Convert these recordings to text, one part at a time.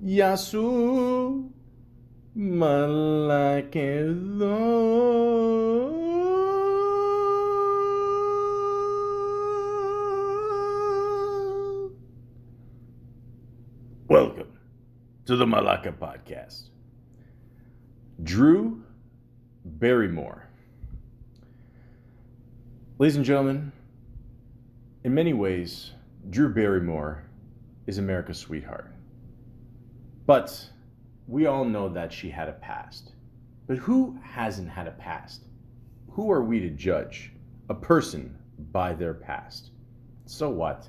Yasu Malaka. Welcome to the Malaka podcast. Drew Barrymore. Ladies and gentlemen, in many ways, Drew Barrymore is America's sweetheart. But we all know that she had a past. But who hasn't had a past? Who are we to judge a person by their past? So what?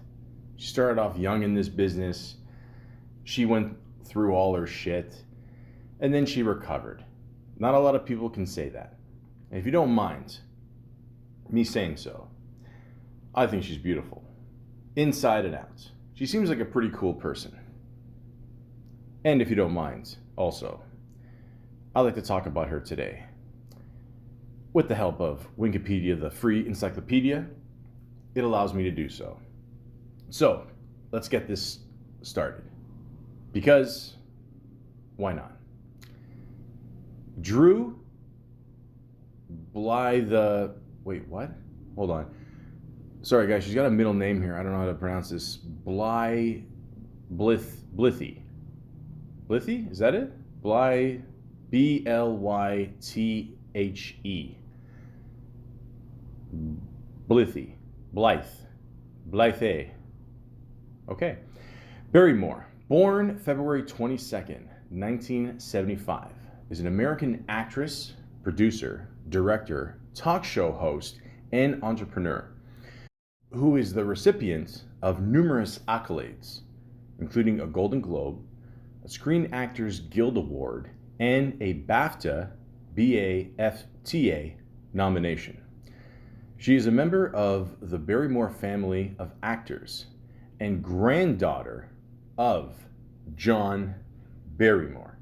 She started off young in this business. She went through all her shit. And then she recovered. Not a lot of people can say that. And if you don't mind me saying so, I think she's beautiful. Inside and out. She seems like a pretty cool person. And if you don't mind, also, I'd like to talk about her today. With the help of Wikipedia, the free encyclopedia, it allows me to do so. So, let's get this started. Because, why not? Drew wait, what? Hold on. Sorry guys, she's got a middle name here. I don't know how to pronounce this. Blithy. Blithy? Is that it? Blythe. Blithy. Blythe. Okay. Barrymore, born February 22nd, 1975, is an American actress, producer, director, talk show host, and entrepreneur who is the recipient of numerous accolades, including a Golden Globe, a Screen Actors Guild Award, and a BAFTA nomination. She is a member of the Barrymore family of actors and granddaughter of John Barrymore.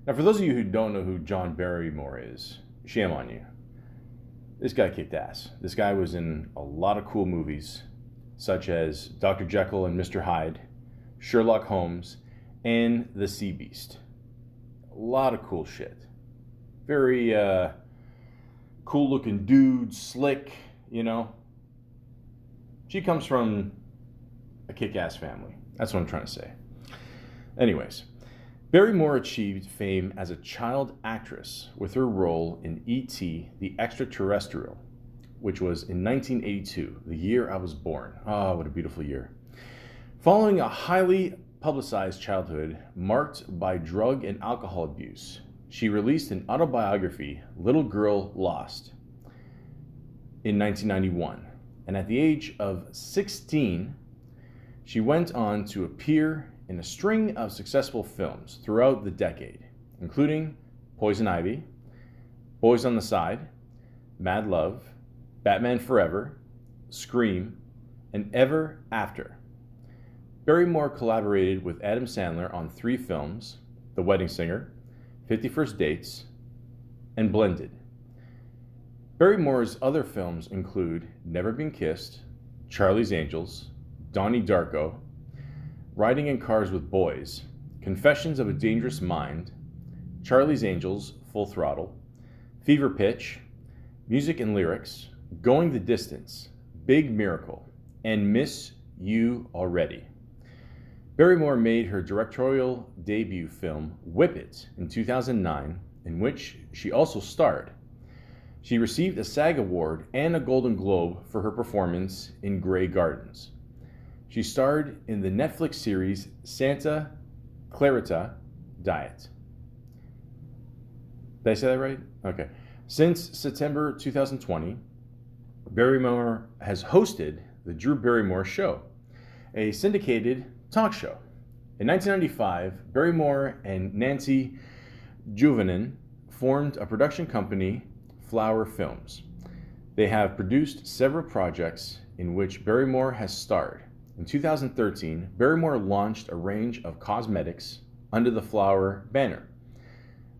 Now, for those of you who don't know who John Barrymore is, shame on you. This guy kicked ass. This guy was in a lot of cool movies, such as Dr. Jekyll and Mr. Hyde, Sherlock Holmes, and The Sea Beast. A lot of cool shit. Very cool looking dude, slick, you know. She comes from a kick-ass family. That's what I'm trying to say. Anyways, Barrymore achieved fame as a child actress with her role in E.T. the Extraterrestrial, which was in 1982, the year I was born. Oh, what a beautiful year. Following a highly publicized childhood marked by drug and alcohol abuse, she released an autobiography, Little Girl Lost, in 1991. And at the age of 16, she went on to appear in a string of successful films throughout the decade, including Poison Ivy, Boys on the Side, Mad Love, Batman Forever, Scream, and Ever After. Barrymore collaborated with Adam Sandler on 3 films, The Wedding Singer, 50 First Dates, and Blended. Barrymore's other films include Never Been Kissed, Charlie's Angels, Donnie Darko, Riding in Cars with Boys, Confessions of a Dangerous Mind, Charlie's Angels, Full Throttle, Fever Pitch, Music and Lyrics, Going the Distance, Big Miracle, and Miss You Already. Barrymore made her directorial debut film Whip It in 2009, in which she also starred. She received a SAG Award and a Golden Globe for her performance in Grey Gardens. She starred in the Netflix series Santa Clarita Diet. Did I say that right? Okay. Since September 2020, Barrymore has hosted The Drew Barrymore Show, a syndicated talk show. In 1995, Barrymore and Nancy Juvenin formed a production company, Flower Films. They have produced several projects in which Barrymore has starred. In 2013, Barrymore launched a range of cosmetics under the Flower banner,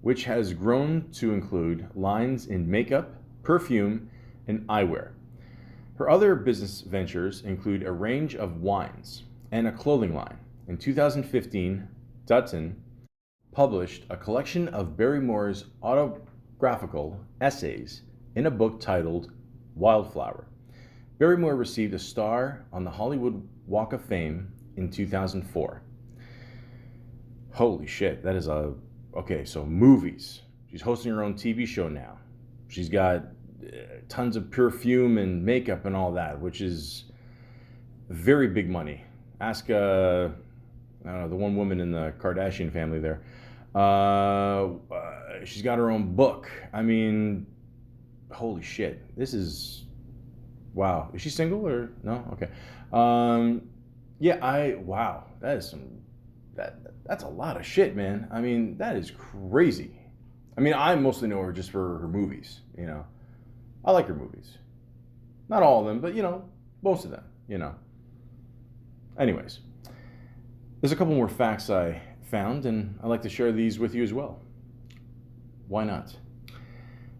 which has grown to include lines in makeup, perfume, and eyewear. Her other business ventures include a range of wines and a clothing line. In 2015, Dutton published a collection of Barrymore's autobiographical essays in a book titled Wildflower. Barrymore received a star on the Hollywood Walk of Fame in 2004. Holy shit, that is a... Okay, so movies. She's hosting her own TV show now. She's got tons of perfume and makeup and all that, which is very big money. Ask, I don't know, the one woman in the Kardashian family there. She's got her own book. I mean, holy shit. This is... Wow. Is she single or no? Okay. Wow. That is some... That's a lot of shit, man. I mean, that is crazy. I mean, I mostly know her just for her movies, you know. I like her movies. Not all of them, but, you know, most of them, you know. Anyways, there's a couple more facts I found, and I'd like to share these with you as well. Why not?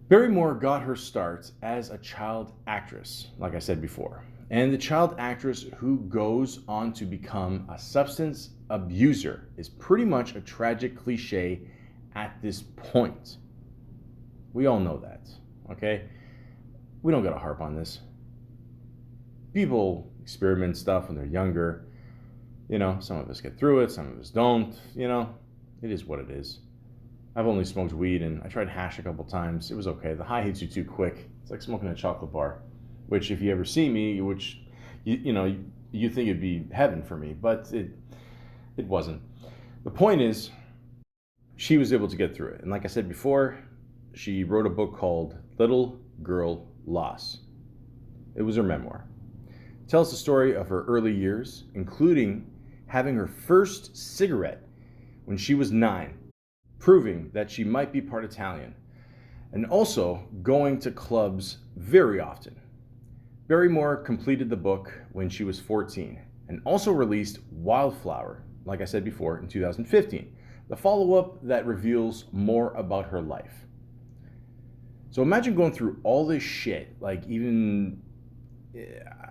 Barrymore got her start as a child actress, like I said before. And the child actress who goes on to become a substance abuser is pretty much a tragic cliche at this point. We all know that, okay? We don't gotta harp on this. People experiment stuff when they're younger. You know, some of us get through it, some of us don't. You know, it is what it is. I've only smoked weed and I tried hash a couple times. It was okay. The high hits you too quick. It's like smoking a chocolate bar, which if you ever see me, which, you know, you think it'd be heaven for me, but it wasn't. The point is, she was able to get through it. And like I said before, she wrote a book called Little Girl Loss. It was her memoir. It tells the story of her early years, including having her first cigarette when she was 9, proving that she might be part Italian, and also going to clubs very often. Barrymore completed the book when she was 14 and also released Wildflower, like I said before, in 2015, the follow-up that reveals more about her life. So imagine going through all this shit, like even,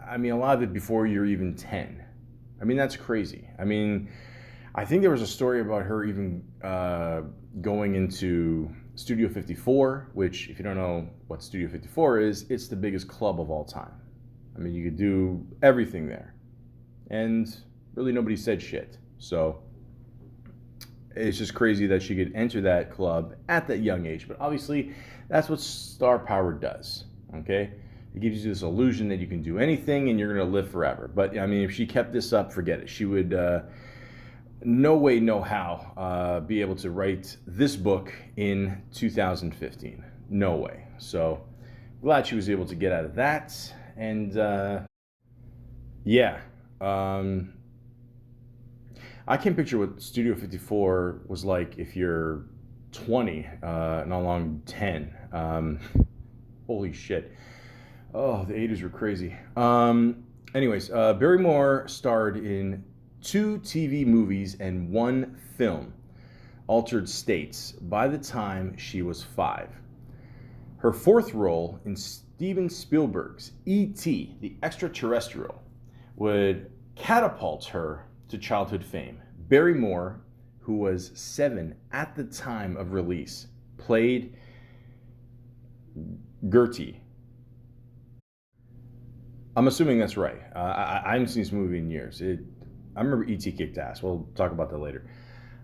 I mean, a lot of it before you're even 10. I mean, that's crazy. I mean, I think there was a story about her even going into Studio 54, which, if you don't know what Studio 54 is, it's the biggest club of all time. I mean, you could do everything there. And really nobody said shit. So it's just crazy that she could enter that club at that young age. But obviously, that's what star power does, okay? It gives you this illusion that you can do anything and you're going to live forever. But, I mean, if she kept this up, forget it. She would, no way, no how, be able to write this book in 2015. No way. So, glad she was able to get out of that. And, yeah. I can picture what Studio 54 was like if you're 20, not long 10. Holy shit. Oh, the 80s were crazy. Anyways, Barrymore starred in 2 TV movies and 1 film, Altered States, by the time she was 5. Her 4th role in Steven Spielberg's E.T., the Extraterrestrial, would catapult her to childhood fame. Barrymore, who was 7 at the time of release, played Gertie. I'm assuming that's right. I haven't seen this movie in years. I remember E.T. kicked ass. We'll talk about that later.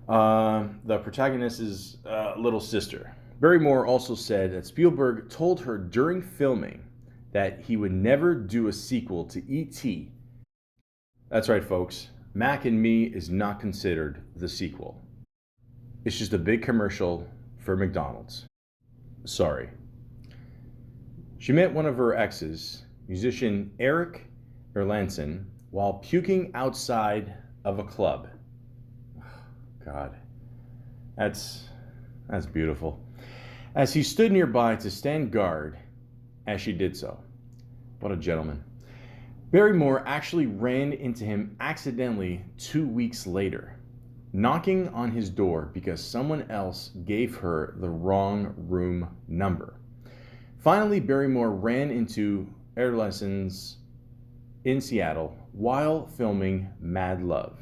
The protagonist is little sister. Barrymore also said that Spielberg told her during filming that he would never do a sequel to E.T. That's right, folks. Mac and Me is not considered the sequel. It's just a big commercial for McDonald's. Sorry. She met one of her exes, musician Eric Erlandson, while puking outside of a club. God, that's beautiful. As he stood nearby to stand guard as she did so. What a gentleman. Barrymore actually ran into him accidentally 2 weeks later, knocking on his door because someone else gave her the wrong room number. Finally, Barrymore ran into Erlandson's in Seattle while filming Mad Love.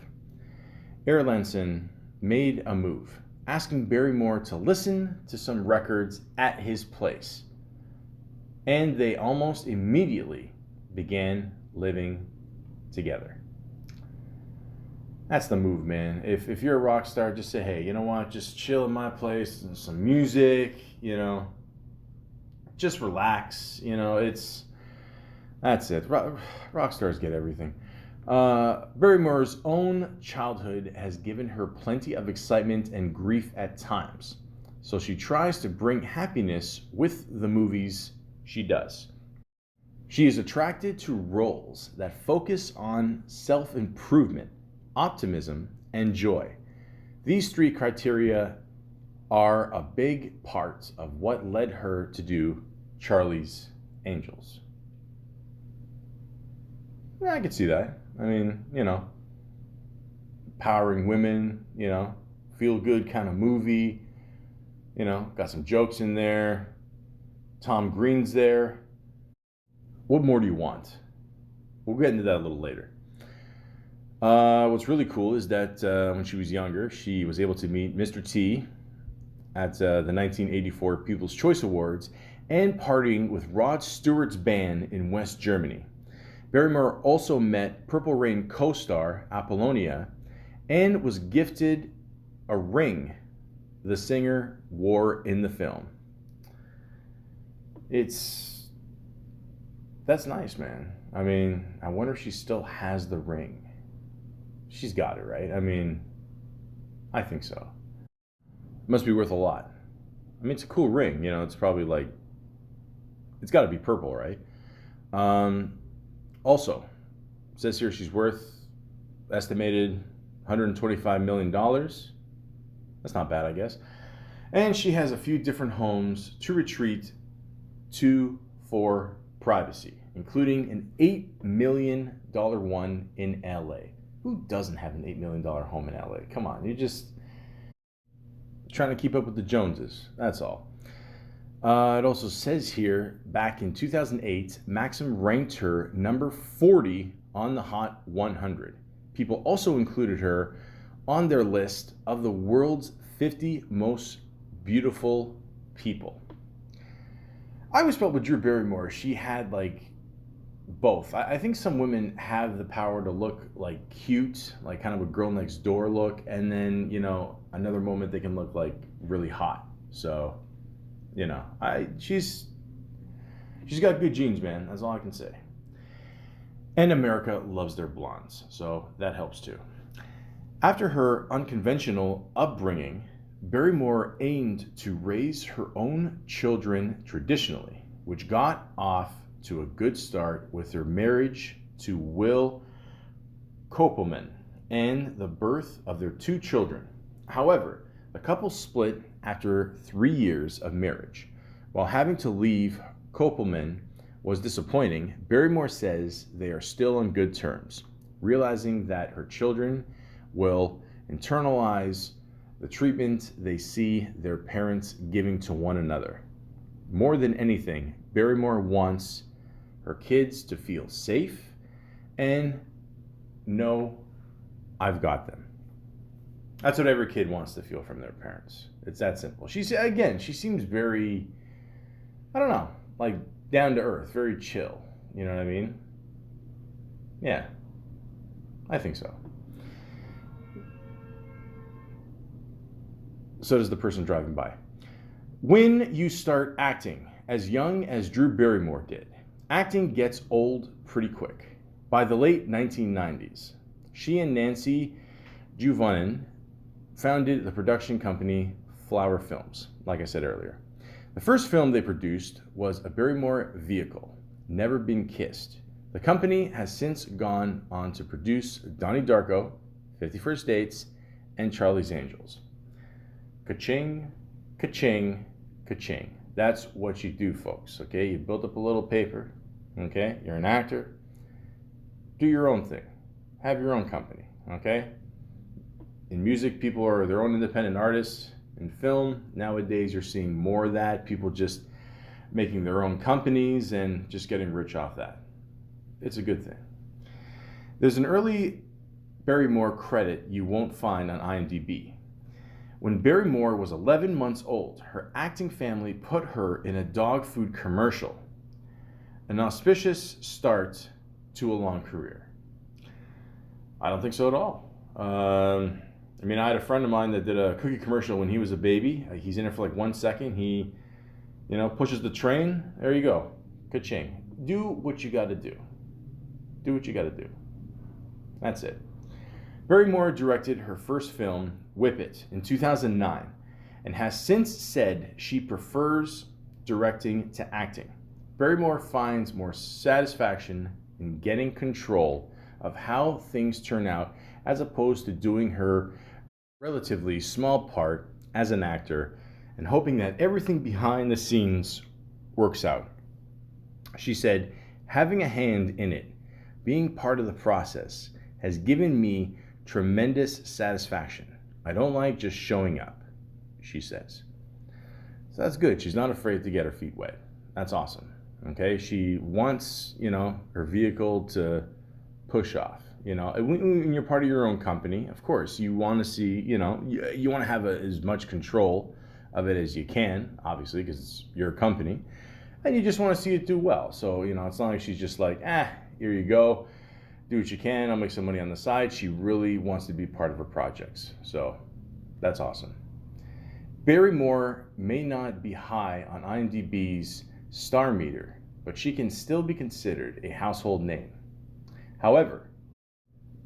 Erlandson made a move, asking Barrymore to listen to some records at his place. And they almost immediately began living together. That's the move, man. If you're a rock star, just say, hey, you know what? Just chill in my place and some music, just relax. That's it. Rock stars get everything. Barrymore's own childhood has given her plenty of excitement and grief at times. So she tries to bring happiness with the movies she does. She is attracted to roles that focus on self-improvement, optimism, and joy. These three criteria are a big part of what led her to do Charlie's Angels. Yeah, I could see that. I mean, empowering women, feel good kind of movie, got some jokes in there. Tom Green's there. What more do you want? We'll get into that a little later. What's really cool is that when she was younger, she was able to meet Mr. T at the 1984 People's Choice Awards and partying with Rod Stewart's band in West Germany. Barrymore also met Purple Rain co-star Apollonia and was gifted a ring the singer wore in the film. That's nice, man. I mean, I wonder if she still has the ring. She's got it, right? I mean, I think so. It must be worth a lot. I mean, it's a cool ring. It's probably it's got to be purple, right? Also, it says here she's worth estimated $125 million. That's not bad, I guess. And she has a few different homes to retreat to for privacy, including an $8 million one in LA. Who doesn't have an $8 million home in LA? Come on, you're just trying to keep up with the Joneses, that's all. It also says here, back in 2008, Maxim ranked her number 40 on the Hot 100. People also included her on their list of the world's 50 most beautiful people. I always felt with Drew Barrymore, she had both. I think some women have the power to look cute, kind of a girl next door look, and then, another moment they can look really hot. So, she's got good genes, man. That's all I can say. And America loves their blondes, so that helps too. After her unconventional upbringing, Barrymore aimed to raise her own children traditionally, which got off to a good start with her marriage to Will Kopelman and the birth of their two children. However, the couple split after 3 years of marriage. While having to leave Kopelman was disappointing, Barrymore says they are still on good terms, realizing that her children will internalize the treatment they see their parents giving to one another. More than anything, Barrymore wants her kids to feel safe and know I've got them. That's what every kid wants to feel from their parents. It's that simple. She seems very, I don't know, down to earth, very chill. You know what I mean? Yeah, I think so. So does the person driving by. When you start acting as young as Drew Barrymore did, acting gets old pretty quick. By the late 1990s, she and Nancy Juvonen founded the production company Flower Films, like I said earlier. The first film they produced was a Barrymore vehicle, Never Been Kissed. The company has since gone on to produce Donnie Darko, 50 First Dates, and Charlie's Angels. Ka-ching, ka-ching, ka-ching. That's what you do, folks, okay? You built up a little paper, okay? You're an actor. Do your own thing. Have your own company, okay? In music, people are their own independent artists. In film, nowadays you're seeing more of that. People just making their own companies and just getting rich off that. It's a good thing. There's an early Barrymore credit you won't find on IMDb. When Barrymore was 11 months old, her acting family put her in a dog food commercial. An auspicious start to a long career. I don't think so at all. I mean, I had a friend of mine that did a cookie commercial when he was a baby. He's in it for like 1 second. He, pushes the train. There you go. Ka-ching. Do what you got to do. Do what you got to do. That's it. Barrymore directed her first film, Whip It, in 2009, and has since said she prefers directing to acting. Barrymore finds more satisfaction in getting control of how things turn out as opposed to doing her relatively small part as an actor and hoping that everything behind the scenes works out. She said, "Having a hand in it, being part of the process, has given me tremendous satisfaction. I don't like just showing up," she says. So that's good. She's not afraid to get her feet wet. That's awesome. Okay, she wants, her vehicle to push off. When you're part of your own company, of course, you want to see, you want to have as much control of it as you can, obviously, because it's your company, and you just want to see it do well. So, it's not like she's just like, here you go, do what you can, I'll make some money on the side. She really wants to be part of her projects. So that's awesome. Barrymore may not be high on IMDb's star meter, but she can still be considered a household name. However,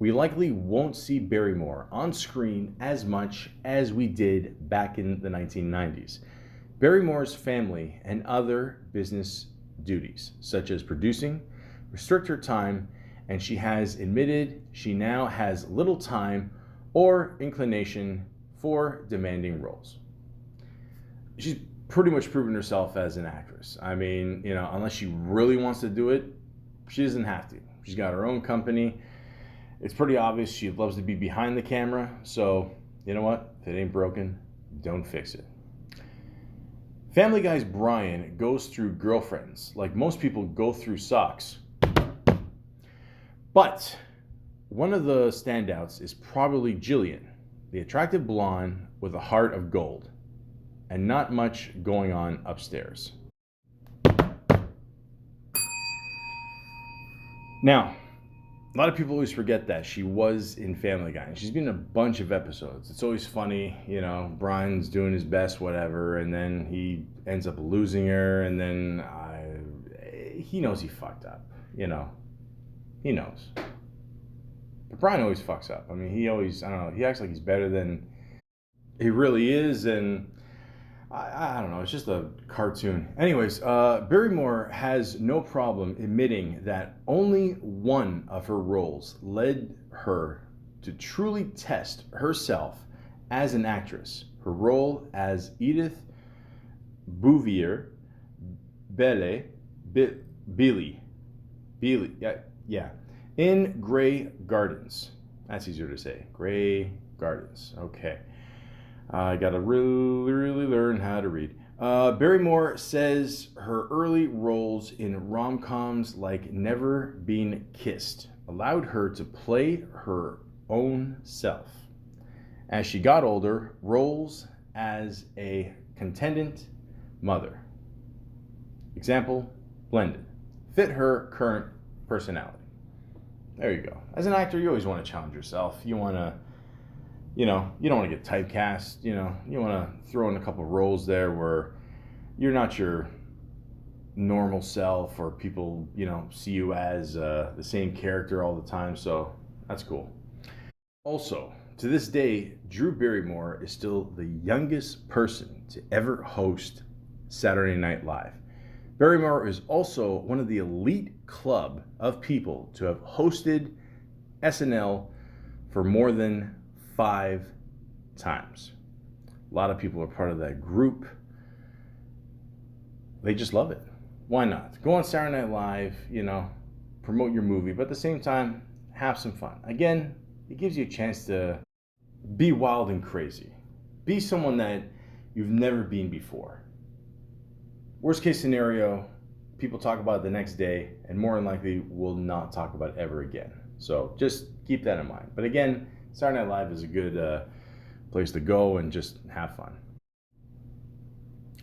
we likely won't see Barrymore on screen as much as we did back in the 1990s. Barrymore's family and other business duties, such as producing, restrict her time, and she has admitted she now has little time or inclination for demanding roles. She's pretty much proven herself as an actress. I mean, unless she really wants to do it, she doesn't have to. She's got her own company. It's pretty obvious she loves to be behind the camera. So, you know what? If it ain't broken, don't fix it. Family Guy's Brian goes through girlfriends like most people go through socks. But one of the standouts is probably Jillian, the attractive blonde with a heart of gold, and not much going on upstairs. Now, a lot of people always forget that she was in Family Guy, and she's been in a bunch of episodes. It's always funny, Brian's doing his best, whatever, and then he ends up losing her, and then he knows he fucked up, he knows. But Brian always fucks up. I mean, he always, I don't know, he acts like he's better than he really is, and I don't know, it's just a cartoon. Anyways, Barrymore has no problem admitting that only one of her roles led her to truly test herself as an actress. Her role as Edith Bouvier, Billy, in Grey Gardens. That's easier to say. Grey Gardens. Okay. I gotta really learn how to read. Barrymore says her early roles in rom-coms like Never Been Kissed allowed her to play her own self. As she got older, roles as a contendant mother, example, blended, fit her current personality. There you go. As an actor, you always want to challenge yourself. You want to, you don't want to get typecast. You want to throw in a couple roles there where you're not your normal self, or people, see you as the same character all the time. So that's cool. Also, to this day, Drew Barrymore is still the youngest person to ever host Saturday Night Live. Barrymore is also one of the elite club of people to have hosted SNL for more than 5 times. A lot of people are part of that group. They just love it. Why not? Go on Saturday Night Live, promote your movie, but at the same time, have some fun. Again, it gives you a chance to be wild and crazy. Be someone that you've never been before. Worst case scenario, people talk about it the next day, and more than likely will not talk about it ever again. So just keep that in mind. But again, Saturday Night Live is a good place to go and just have fun.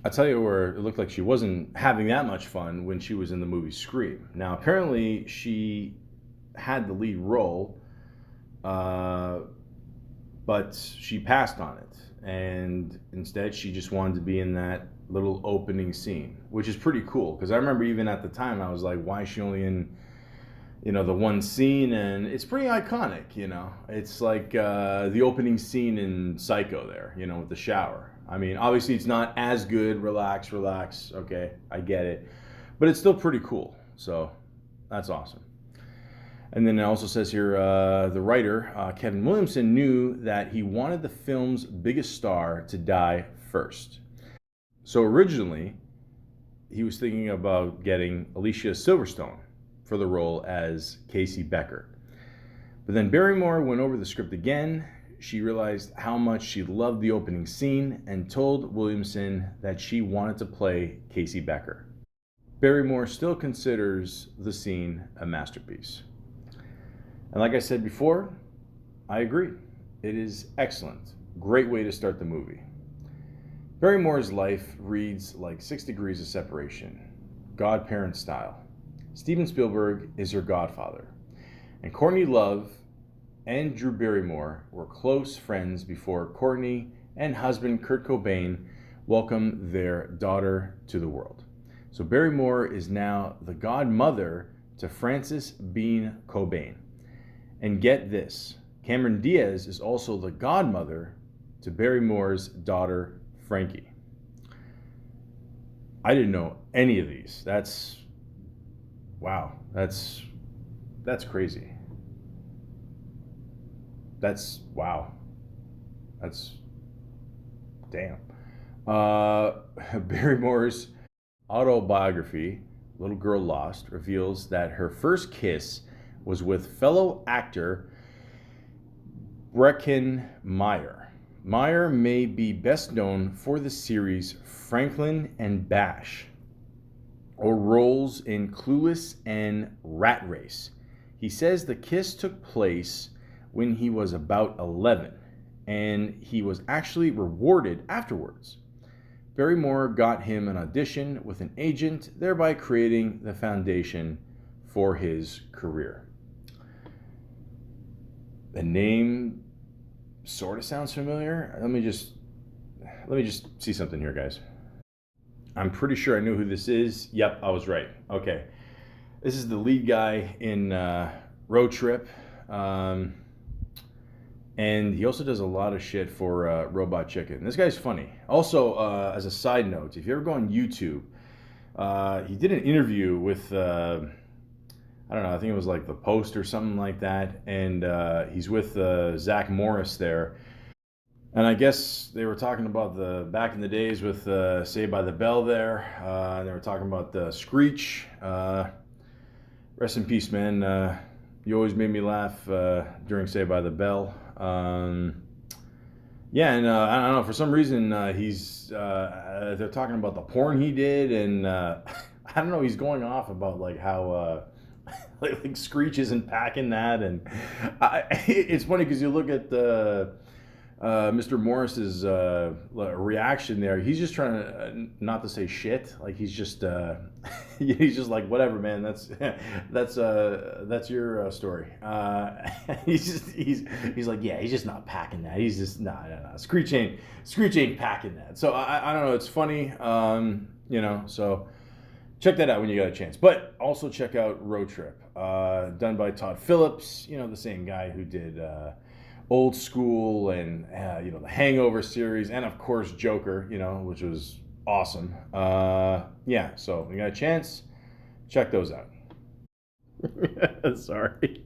I'll tell you where it looked like she wasn't having that much fun when she was in the movie Scream. Now, apparently, she had the lead role, but she passed on it. And instead, she just wanted to be in that little opening scene, which is pretty cool. Because I remember even at the time, I was like, why is she only in, the one scene? And it's pretty iconic, It's like the opening scene in Psycho there, with the shower. I mean, obviously it's not as good. Relax. Okay, I get it. But it's still pretty cool. So that's awesome. And then it also says here, the writer, Kevin Williamson, knew that he wanted the film's biggest star to die first. So originally, he was thinking about getting Alicia Silverstone for the role as Casey Becker. But then Barrymore went over the script again. She realized how much she loved the opening scene and told Williamson that she wanted to play Casey Becker. Barrymore still considers the scene a masterpiece. And like I said before, I agree. It is excellent. Great way to start the movie. Barrymore's life reads like 6 degrees of separation, godparent style. Steven Spielberg is her godfather. And Courtney Love and Drew Barrymore were close friends before Courtney and husband Kurt Cobain welcomed their daughter to the world. So Barrymore is now the godmother to Frances Bean Cobain. And get this, Cameron Diaz is also the godmother to Barrymore's daughter, Frankie. I didn't know any of these. That's crazy. That's damn. Barrymore's autobiography, Little Girl Lost, reveals that her first kiss was with fellow actor Breckin Meyer. Meyer may be best known for the series Franklin and Bash, or roles in Clueless and Rat Race. He says the kiss took place when he was about 11, and he was actually rewarded afterwards. Barrymore got him an audition with an agent, thereby creating the foundation for his career. The name sort of sounds familiar. Let me just see something here, guys. I'm pretty sure I knew who this is. Yep, I was right. Okay. This is the lead guy in Road Trip. And he also does a lot of shit for Robot Chicken. This guy's funny. Also, as a side note, if you ever go on YouTube, he did an interview with, I don't know, I think it was like The Post or something like that. And he's with Zach Morris there. And I guess they were talking about the back in the days with Saved by the Bell there. And they were talking about Screech. Rest in peace, man. You always made me laugh during Saved by the Bell. Yeah, and I don't know, for some reason they're talking about the porn he did, and I don't know, he's going off about like how like Screech isn't packing that, and it's funny because you look at Mr. Morris's reaction there. He's just trying to not to say shit. Like he's just like, whatever, man. That's your story. He's like, yeah, he's just not packing that. He's just no. Screech ain't packing that. So I don't know. It's funny, So check that out when you got a chance. But also check out Road Trip, done by Todd Phillips. The same guy who did Old School and the Hangover series, and of course Joker, which was awesome. Yeah, so when you got a chance, check those out. Sorry,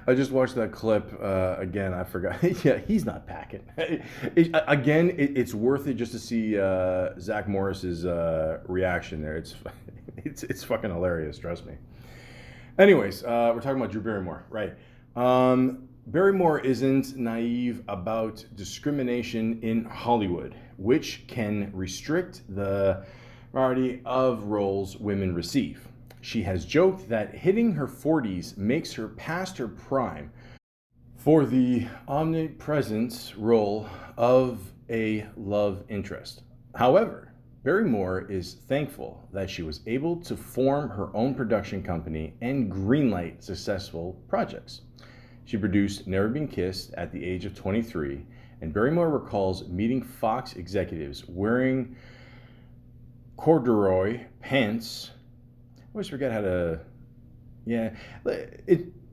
I just watched that clip again. I forgot. Yeah, he's not packing. It's worth it just to see Zach Morris's reaction there. It's fucking hilarious. Trust me. Anyways, we're talking about Drew Barrymore, right? Barrymore isn't naive about discrimination in Hollywood, which can restrict the variety of roles women receive. She has joked that hitting her 40s makes her past her prime for the omnipresent role of a love interest. However, Barrymore is thankful that she was able to form her own production company and greenlight successful projects. She produced Never Been Kissed at the age of 23, and Barrymore recalls meeting Fox executives wearing corduroy pants. I always forget how to. Yeah,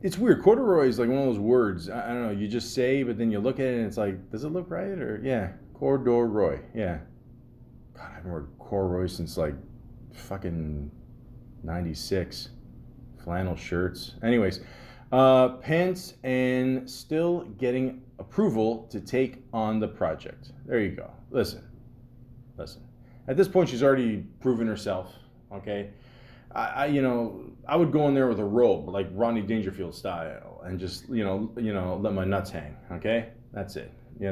it's weird. Corduroy is like one of those words. I don't know. You just say, but then you look at it and it's like, does it look right? Or yeah, corduroy. Yeah. God, I haven't worn corduroy since like fucking '96. Flannel shirts. Anyways, pants and still getting approval to take on the project. There you go. Listen. At this point, she's already proven herself. Okay. I would go in there with a robe, like Rodney Dangerfield style, and just, let my nuts hang. Okay, that's it. You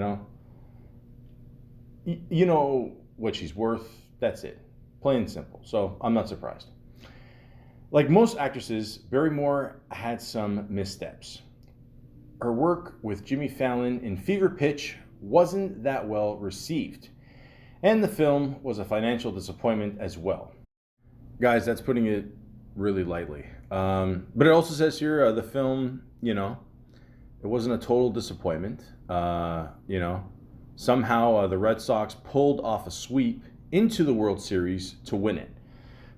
know what she's worth. That's it, plain and simple. So I'm not surprised. Like most actresses, Barrymore had some missteps. Her work with Jimmy Fallon in Fever Pitch wasn't that well received, and the film was a financial disappointment as well. Guys, that's putting it really lightly. But it also says here the film, it wasn't a total disappointment. Somehow the Red Sox pulled off a sweep into the World Series to win it.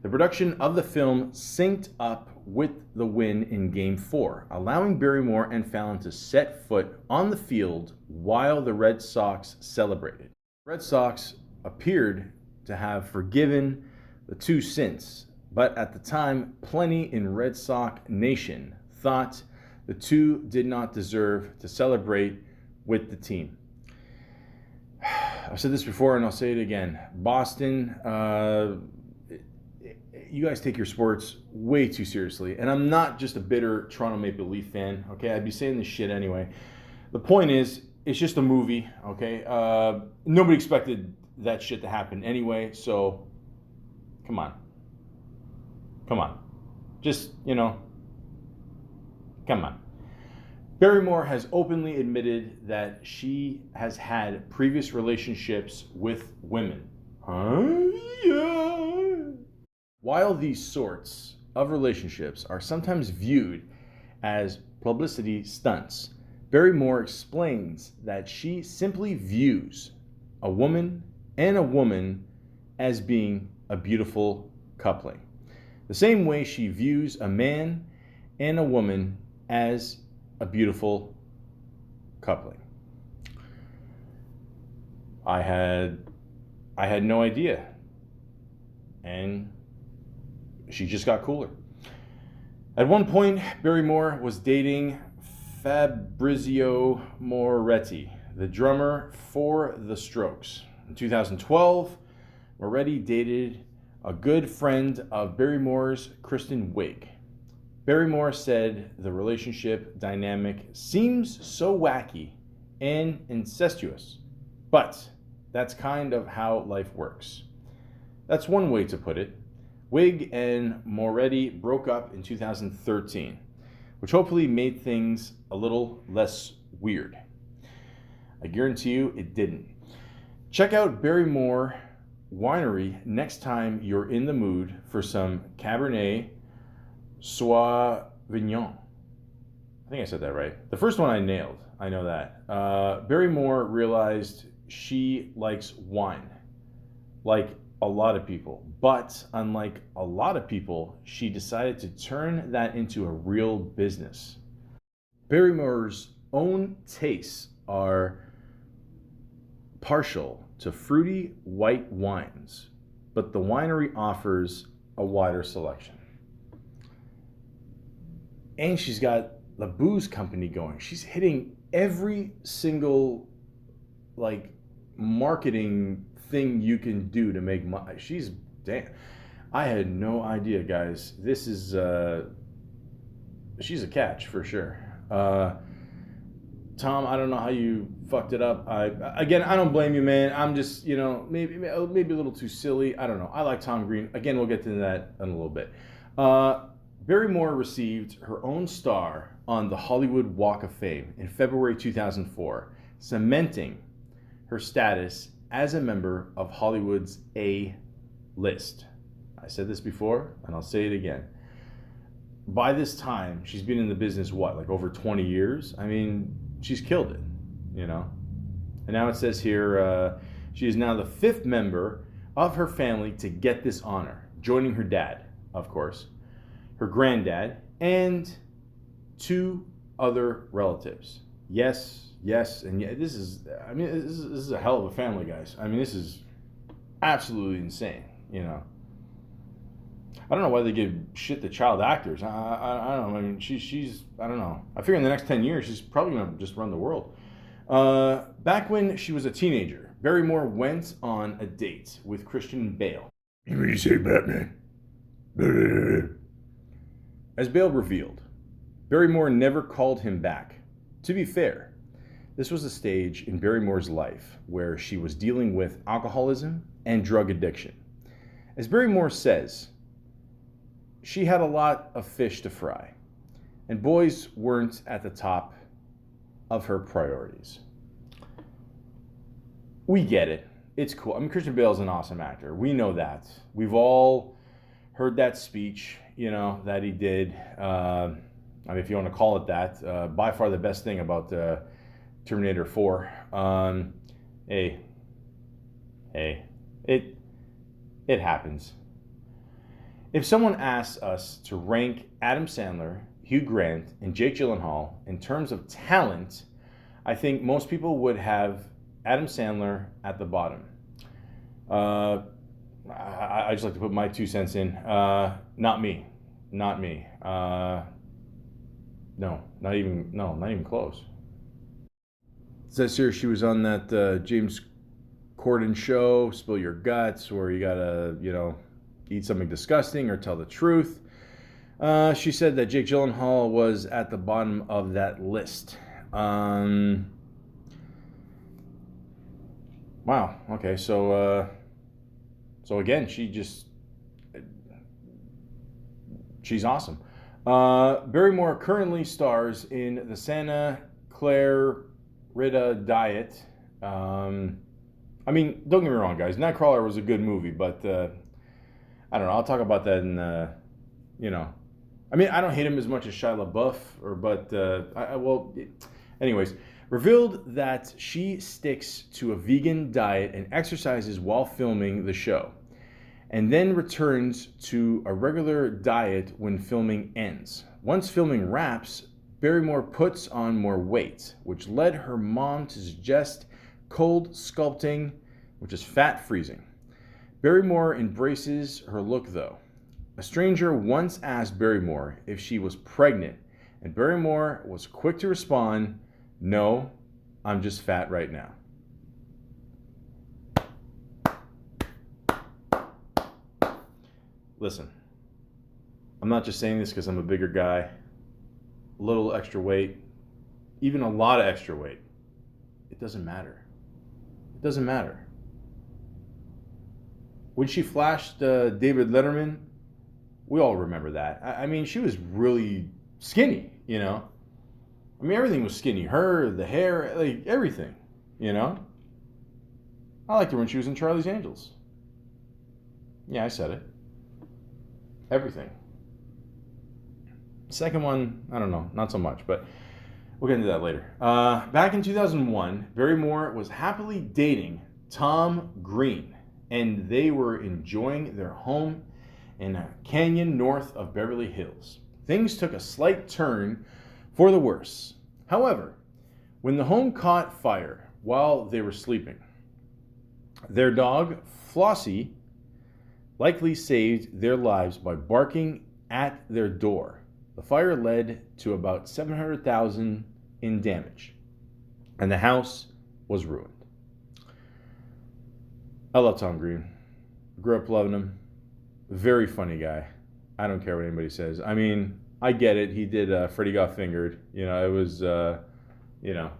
The production of the film synced up with the win in Game 4, allowing Barrymore and Fallon to set foot on the field while the Red Sox celebrated. The Red Sox appeared to have forgiven the two since, but at the time, plenty in Red Sox Nation thought the two did not deserve to celebrate with the team. I've said this before and I'll say it again. Boston, you guys take your sports way too seriously. And I'm not just a bitter Toronto Maple Leaf fan, okay? I'd be saying this shit anyway. The point is, it's just a movie, okay? Nobody expected that shit to happen anyway, so come on. Just, come on. Barrymore has openly admitted that she has had previous relationships with women. While these sorts of relationships are sometimes viewed as publicity stunts, Barrymore explains that she simply views a woman and a woman as being a beautiful coupling. The same way she views a man and a woman as a beautiful coupling. I had no idea. And she just got cooler. At one point, Barrymore was dating Fabrizio Moretti, the drummer for The Strokes. In 2012, Moretti dated a good friend of Barrymore's, Kristen Wiig. Barrymore said the relationship dynamic seems so wacky and incestuous, but that's kind of how life works. That's one way to put it. Wiig and Moretti broke up in 2013, which hopefully made things a little less weird. I guarantee you it didn't. Check out Barrymore Winery next time you're in the mood for some Cabernet Sauvignon. I think I said that right. The first one I nailed. I know that. Barrymore realized she likes wine, like a lot of people. But unlike a lot of people, she decided to turn that into a real business. Barrymore's own tastes are partial to fruity white wines, but the winery offers a wider selection. And she's got the booze company going. She's hitting every single marketing thing you can do to make money. Damn. I had no idea, guys. This is she's a catch for sure. Tom, I don't know how you fucked it up. I don't blame you, man. I'm just, maybe a little too silly. I don't know. I like Tom Green. Again, we'll get to that in a little bit. Barrymore received her own star on the Hollywood Walk of Fame in February 2004, cementing her status as a member of Hollywood's A-list. I said this before, and I'll say it again. By this time, she's been in the business, what, like over 20 years? I mean, she's killed it, you know? And now it says here, she is now the 5th member of her family to get this honor, joining her dad, of course, her granddad, and 2 other relatives. Yes, and yeah, this is a hell of a family, guys. I mean, this is absolutely insane, you know? I don't know why they give shit to child actors. I don't know. I mean, she's I don't know. I figure in the next 10 years, she's probably going to just run the world. Back when she was a teenager, Barrymore went on a date with Christian Bale. When you say Batman. As Bale revealed, Barrymore never called him back. To be fair, this was a stage in Barrymore's life where she was dealing with alcoholism and drug addiction. As Barrymore says, she had a lot of fish to fry, and boys weren't at the top of her priorities. We get it. It's cool. I mean, Christian Bale's an awesome actor. We know that. We've all heard that speech, you know, that he did. I mean, if you want to call it that, by far the best thing about Terminator 4. Hey, it happens. If someone asks us to rank Adam Sandler, Hugh Grant, and Jake Gyllenhaal in terms of talent, I think most people would have Adam Sandler at the bottom. I just like to put my 2 cents in. Not me. No, not even close. It says here she was on that James Corden show, Spill Your Guts, where you gotta, you know, eat something disgusting or tell the truth. She said that Jake Gyllenhaal was at the bottom of that list. Wow. Okay. So again, she's awesome. Barrymore currently stars in the Santa Clarita Diet. I mean, don't get me wrong, guys. Nightcrawler was a good movie, but I don't know. I'll talk about that in, you know. I mean, I don't hate him as much as Shia LaBeouf, anyways, revealed that she sticks to a vegan diet and exercises while filming the show, and then returns to a regular diet when filming ends. Once filming wraps, Barrymore puts on more weight, which led her mom to suggest cold sculpting, which is fat freezing. Barrymore embraces her look, though. A stranger once asked Barrymore if she was pregnant, and Barrymore was quick to respond, "No, I'm just fat right now." Listen, I'm not just saying this because I'm a bigger guy. A little extra weight, even a lot of extra weight, it doesn't matter. It doesn't matter. When she flashed David Letterman, we all remember that. I mean, she was really skinny, you know? I mean, everything was skinny. Her, the hair, like everything, you know? I liked her when she was in Charlie's Angels. Yeah, I said it. Everything. Second one, I don't know, not so much, but we'll get into that later. Back in 2001, Barrymore was happily dating Tom Green, and they were enjoying their home in a canyon north of Beverly Hills. Things took a slight turn for the worse. However, when the home caught fire while they were sleeping, their dog, Flossie, likely saved their lives by barking at their door. The fire led to about $700,000 in damage, and the house was ruined. I love Tom Green. Grew up loving him. Very funny guy. I don't care what anybody says. I mean, I get it. He did Freddy Got Fingered. You know, it was, you know,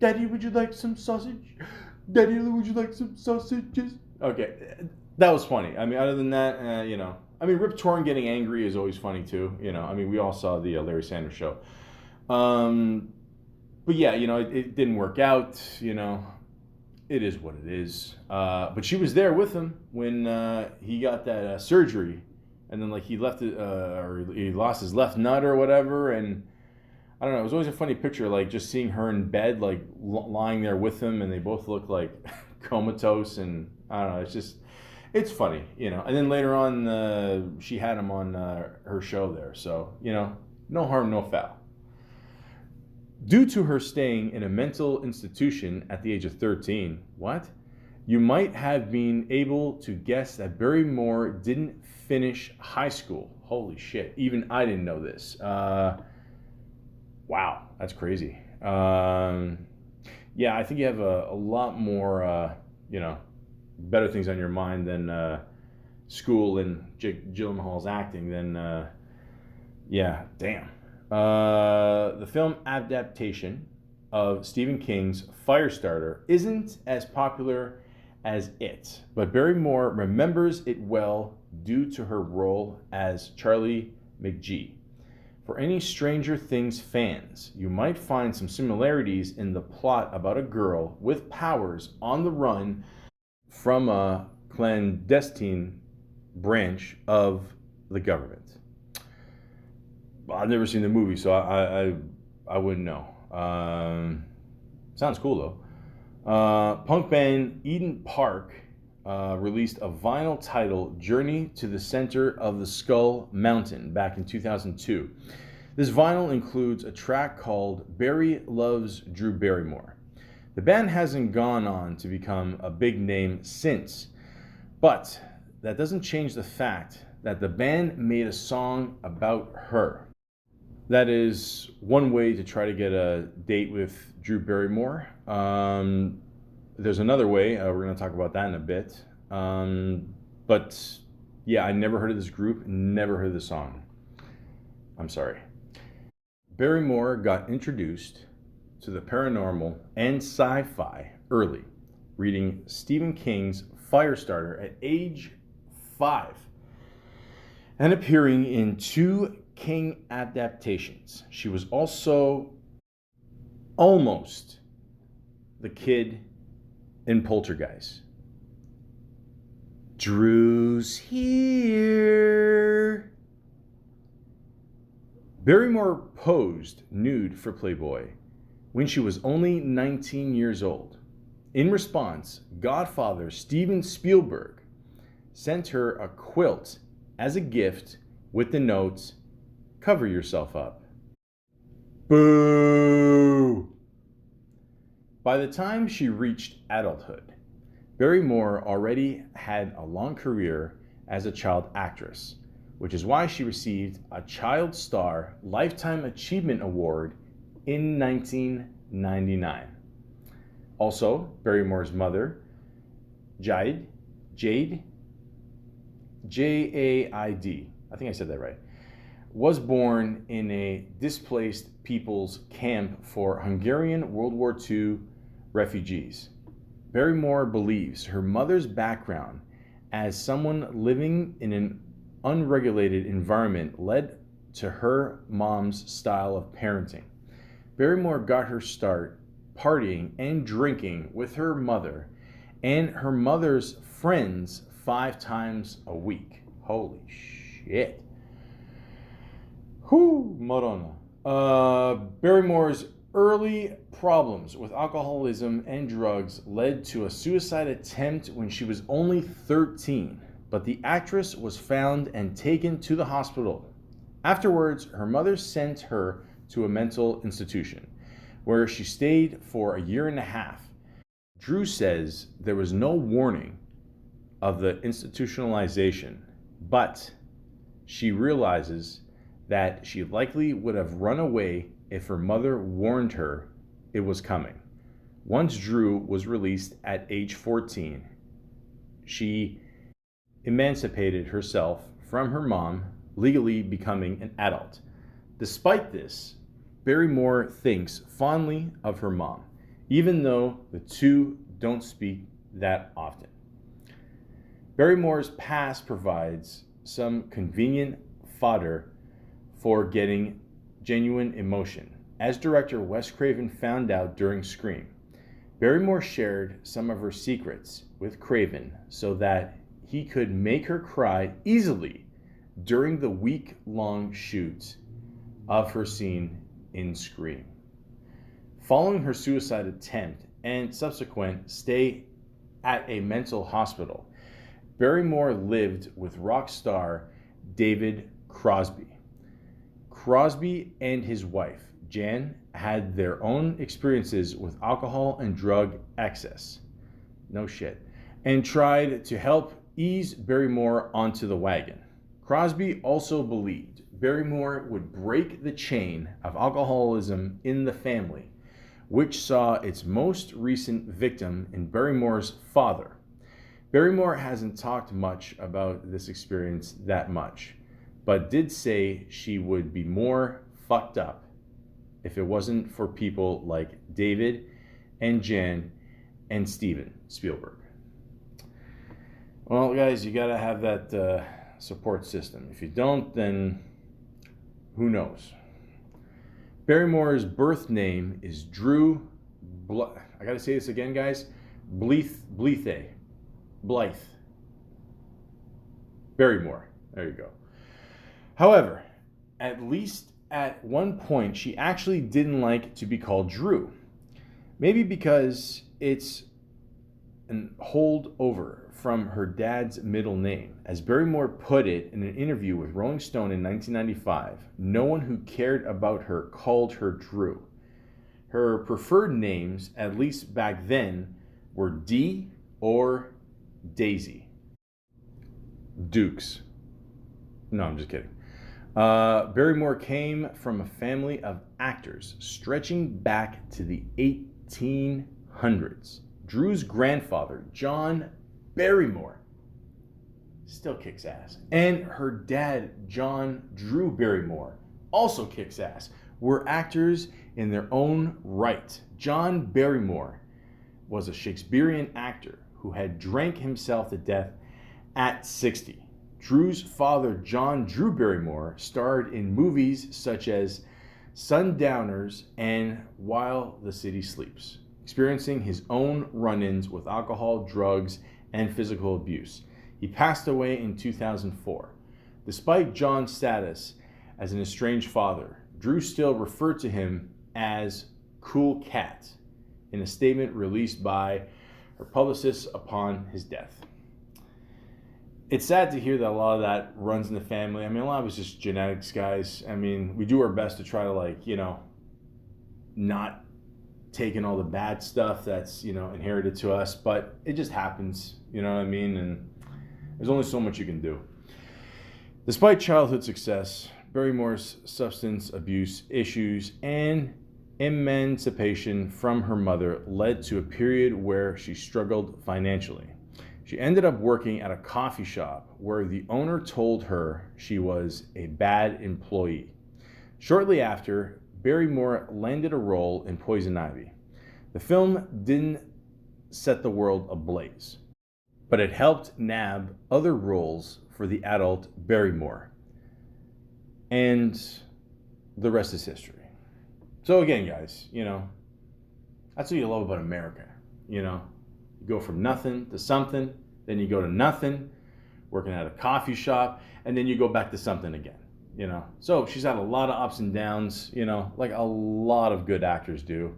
Daddy, would you like some sausage? Daddy, would you like some sausages? Okay, that was funny. I mean, other than that, you know, I mean, Rip Torn getting angry is always funny too. I mean, we all saw the Larry Sanders Show. Um, but yeah, it didn't work out. It is what it is. But she was there with him when he got that surgery, and then like he left it, or he lost his left nut or whatever, and I don't know. It was always a funny picture, like just seeing her in bed, like lying there with him, and they both look like comatose, and I don't know. It's funny. And then later on, she had him on her show there, so no harm, no foul. Due to her staying in a mental institution at the age of 13, you might have been able to guess that Barrymore didn't finish high school. Holy shit! Even I didn't know this. Wow, that's crazy. Yeah, I think you have a lot more, better things on your mind than school and Jake Gyllenhaal's acting. Then, yeah, damn. The film adaptation of Stephen King's Firestarter isn't as popular as it, but Barrymore remembers it well due to her role as Charlie McGee. For any Stranger Things fans, you might find some similarities in the plot about a girl with powers on the run from a clandestine branch of the government. I've never seen the movie, so I wouldn't know. Sounds cool though. Punk band Eden Park released a vinyl titled Journey to the Center of the Skull Mountain back in 2002. This vinyl includes a track called Barry Loves Drew Barrymore. The band hasn't gone on to become a big name since, but that doesn't change the fact that the band made a song about her. That is one way to try to get a date with Drew Barrymore. There's another way. We're going to talk about that in a bit. But yeah, I never heard of this group, never heard of the song. I'm sorry. Barrymore got introduced to the paranormal and sci-fi early, reading Stephen King's Firestarter at age 5 and appearing in 2 King adaptations. She was also almost the kid in Poltergeist. Drew's here. Barrymore posed nude for Playboy when she was only 19 years old. In response, Godfather Steven Spielberg sent her a quilt as a gift with the notes, "Cover yourself up." Boo! By the time she reached adulthood, Barrymore already had a long career as a child actress, which is why she received a Child Star Lifetime Achievement Award in 1999. Also, Barrymore's mother, Jade, J-A-I-D, I think I said that right, was born in a displaced people's camp for Hungarian World War II refugees. Barrymore believes her mother's background as someone living in an unregulated environment led to her mom's style of parenting. Barrymore got her start partying and drinking with her mother and her mother's friends 5 times a week. Holy shit. Whew, Morona. Barrymore's early problems with alcoholism and drugs led to a suicide attempt when she was only 13, but the actress was found and taken to the hospital. Afterwards, her mother sent her to a mental institution, where she stayed for a year and a half. Drew says there was no warning of the institutionalization, but she realizes that she likely would have run away if her mother warned her it was coming. Once Drew was released at age 14, she emancipated herself from her mom, legally becoming an adult. Despite this, Barrymore thinks fondly of her mom, even though the two don't speak that often. Barrymore's past provides some convenient fodder for getting genuine emotion. As director Wes Craven found out during Scream, Barrymore shared some of her secrets with Craven so that he could make her cry easily during the week-long shoot of her scene in Scream. Following her suicide attempt and subsequent stay at a mental hospital, Barrymore lived with rock star David Crosby. Crosby and his wife, Jan, had their own experiences with alcohol and drug excess. No shit. And tried to help ease Barrymore onto the wagon. Crosby also believed Barrymore would break the chain of alcoholism in the family, which saw its most recent victim in Barrymore's father. Barrymore hasn't talked much about this experience that much, but did say she would be more fucked up if it wasn't for people like David and Jan and Steven Spielberg. Well, guys, you gotta have that support system. If you don't, then who knows? Barrymore's birth name is Drew. I gotta say this again, guys. Blythe. Barrymore. There you go. However, at least at one point, she actually didn't like to be called Drew. Maybe because it's an holdover from her dad's middle name. As Barrymore put it in an interview with Rolling Stone in 1995, no one who cared about her called her Drew. Her preferred names, at least back then, were Dee or Daisy. Dukes. No, I'm just kidding. Barrymore came from a family of actors stretching back to the 1800s. Drew's grandfather, John Barrymore, still kicks ass. And her dad, John Drew Barrymore, also kicks ass. Were actors in their own right. John Barrymore was a Shakespearean actor who had drank himself to death at 60. Drew's father, John Drew Barrymore, starred in movies such as Sundowners and While the City Sleeps, experiencing his own run-ins with alcohol, drugs, and physical abuse. He passed away in 2004. Despite John's status as an estranged father, Drew still referred to him as Cool Cat in a statement released by her publicist upon his death. It's sad to hear that a lot of that runs in the family. I mean, a lot of it's just genetics, guys. I mean, we do our best to try to, not take in all the bad stuff that's, inherited to us, but it just happens, you know what I mean? And there's only so much you can do. Despite childhood success, Barrymore's substance abuse issues and emancipation from her mother led to a period where she struggled financially. She ended up working at a coffee shop where the owner told her she was a bad employee. Shortly after, Barrymore landed a role in Poison Ivy. The film didn't set the world ablaze, but it helped nab other roles for the adult Barrymore. And the rest is history. So again, guys, that's what you love about America, You go from nothing to something, then you go to nothing, working at a coffee shop, and then you go back to something again, So she's had a lot of ups and downs, like a lot of good actors do.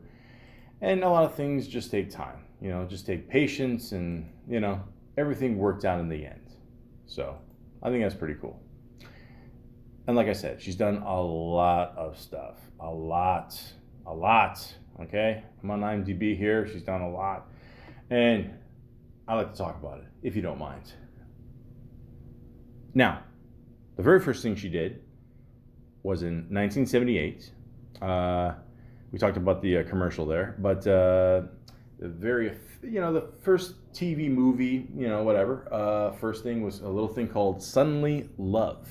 And a lot of things just take time, just take patience and, everything worked out in the end. So I think that's pretty cool. And like I said, she's done a lot of stuff. A lot. Okay? I'm on IMDb here. She's done a lot. And I like to talk about it, if you don't mind. Now, the very first thing she did was in 1978. We talked about the commercial there, but the first TV movie, first thing was a little thing called Suddenly Love.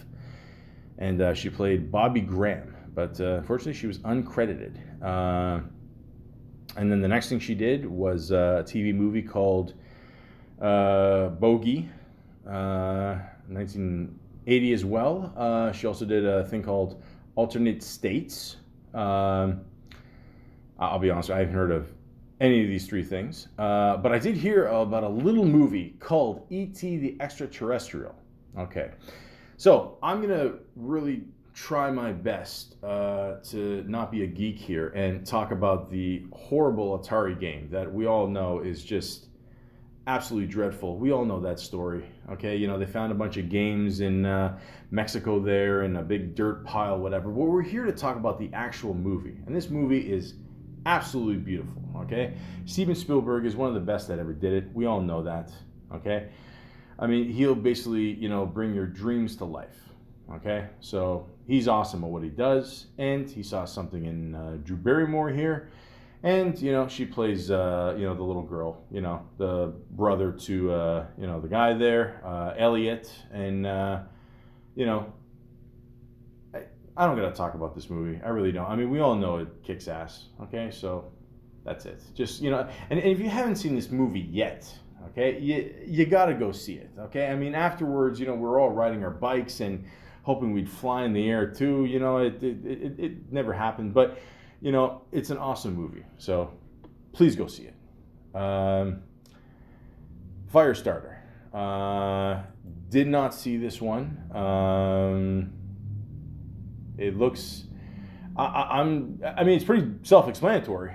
And she played Bobby Graham, but unfortunately she was uncredited. And then the next thing she did was a TV movie called Bogey, 19 80 as well. She also did a thing called Alternate States. I'll be honest, I haven't heard of any of these three things. But I did hear about a little movie called E.T. the Extraterrestrial. Okay. So I'm going to really try my best to not be a geek here and talk about the horrible Atari game that we all know is just absolutely dreadful. We all know that story. Okay, you know, they found a bunch of games in Mexico there in a big dirt pile, whatever. But we're here to talk about the actual movie. And this movie is absolutely beautiful. Okay, Steven Spielberg is one of the best that ever did it. We all know that. Okay, I mean, he'll basically, you know, bring your dreams to life. Okay, so he's awesome at what he does, and he saw something in Drew Barrymore here, and you know, she plays, you know, the little girl, you know, the brother to, you know, the guy there, Elliot, and you know, I don't gotta talk about this movie. I really don't. I mean, we all know it kicks ass. Okay, so that's it. Just, you know, and if you haven't seen this movie yet, okay, you got to go see it. Okay, I mean, afterwards, you know, we're all riding our bikes and hoping we'd fly in the air too. You know, it never happened, but you know, it's an awesome movie. So please go see it. Firestarter. Did not see this one. It looks. I mean, it's pretty self-explanatory.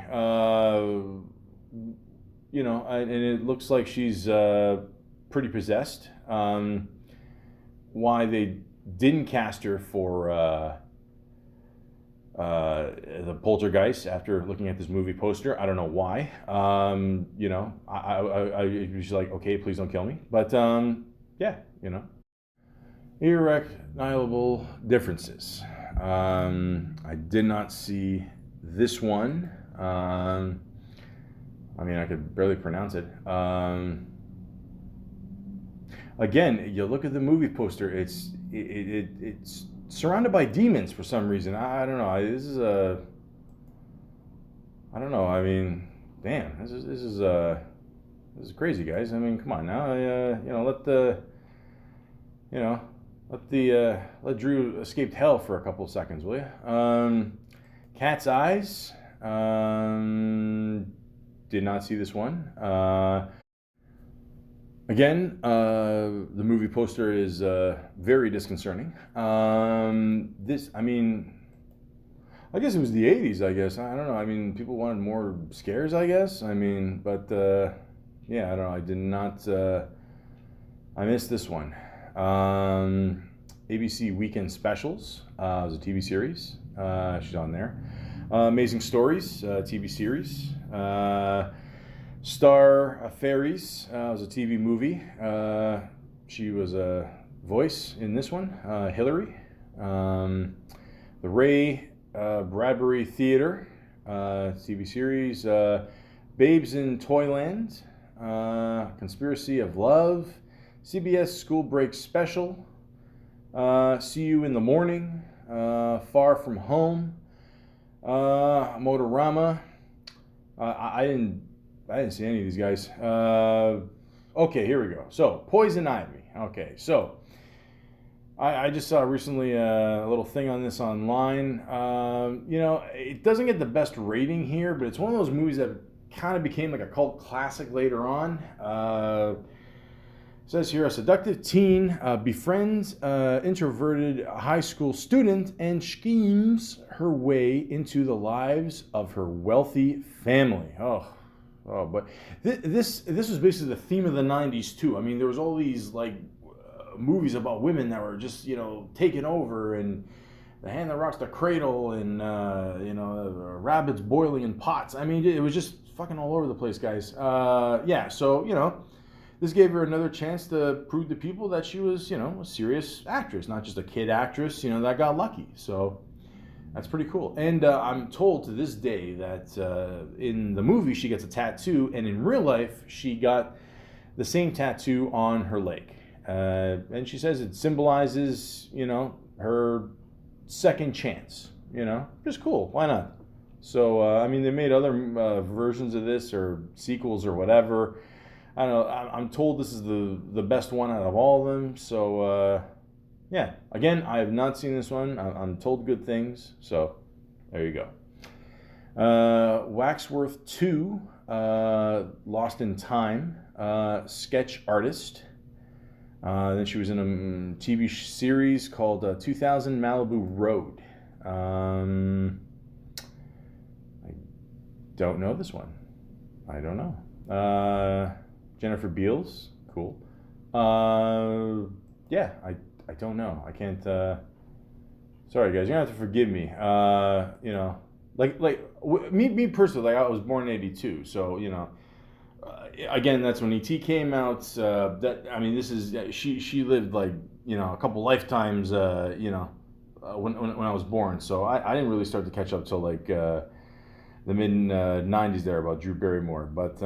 You know, and it looks like she's pretty possessed. Why they didn't cast her for the Poltergeist after looking at this movie poster, I don't know why. You know, I was like, okay, please don't kill me. But yeah, you know, irreconcilable differences. I did not see this one. I mean, I could barely pronounce it. Again, you look at the movie poster, it's surrounded by demons for some reason. I don't know. This is a. I don't know. I mean, damn, this is crazy, guys. I mean, come on now. You know, let Drew escape hell for a couple of seconds, will you? Cat's Eyes. Did not see this one. Again, the movie poster is very disconcerting. This, I mean, I guess it was the 80s, I guess. I don't know. I mean, people wanted more scares, I guess. I mean, but yeah, I don't know. I did not, I missed this one. ABC Weekend Specials. It was a TV series. She's on there. Amazing Stories, TV series. Star Fairies was a TV movie. She was a voice in this one, Hillary. The Ray Bradbury Theater TV series. Babes in Toyland. Conspiracy of Love. CBS School Break Special. See You in the Morning. Far From Home. Motorama. I didn't see any of these guys. Okay, here we go. So, Poison Ivy. Okay, so I just saw recently a little thing on this online. You know, it doesn't get the best rating here, but it's one of those movies that kind of became like a cult classic later on. It says here, a seductive teen befriends introverted high school student and schemes her way into the lives of her wealthy family. Oh, but this was basically the theme of the 90s too. I mean, there was all these like movies about women that were just, you know, taking over, and The Hand That Rocks the Cradle, and you know, rabbits boiling in pots. I mean, it was just fucking all over the place, guys. Yeah, so, you know, this gave her another chance to prove to people that she was, you know, a serious actress, not just a kid actress, you know, that got lucky. So that's pretty cool. And I'm told to this day that in the movie she gets a tattoo, and in real life she got the same tattoo on her leg. And she says it symbolizes, you know, her second chance, you know, just cool. Why not? So, I mean, they made other versions of this or sequels or whatever. I don't know. I'm told this is the best one out of all of them. So, Yeah, again, I have not seen this one. I'm told good things, so there you go. Waxworth 2, Lost in Time, sketch artist. Then she was in a TV series called 2000 Malibu Road. I don't know this one. I don't know. Jennifer Beals, cool. Yeah, I don't know. I can't. Sorry, guys, you're gonna have to forgive me. You know, me personally, like I was born in '82, so you know. Again, that's when ET came out. That I mean, this is she lived like you know a couple lifetimes. You know, when I was born, so I didn't really start to catch up till like the mid '90s there about Drew Barrymore. But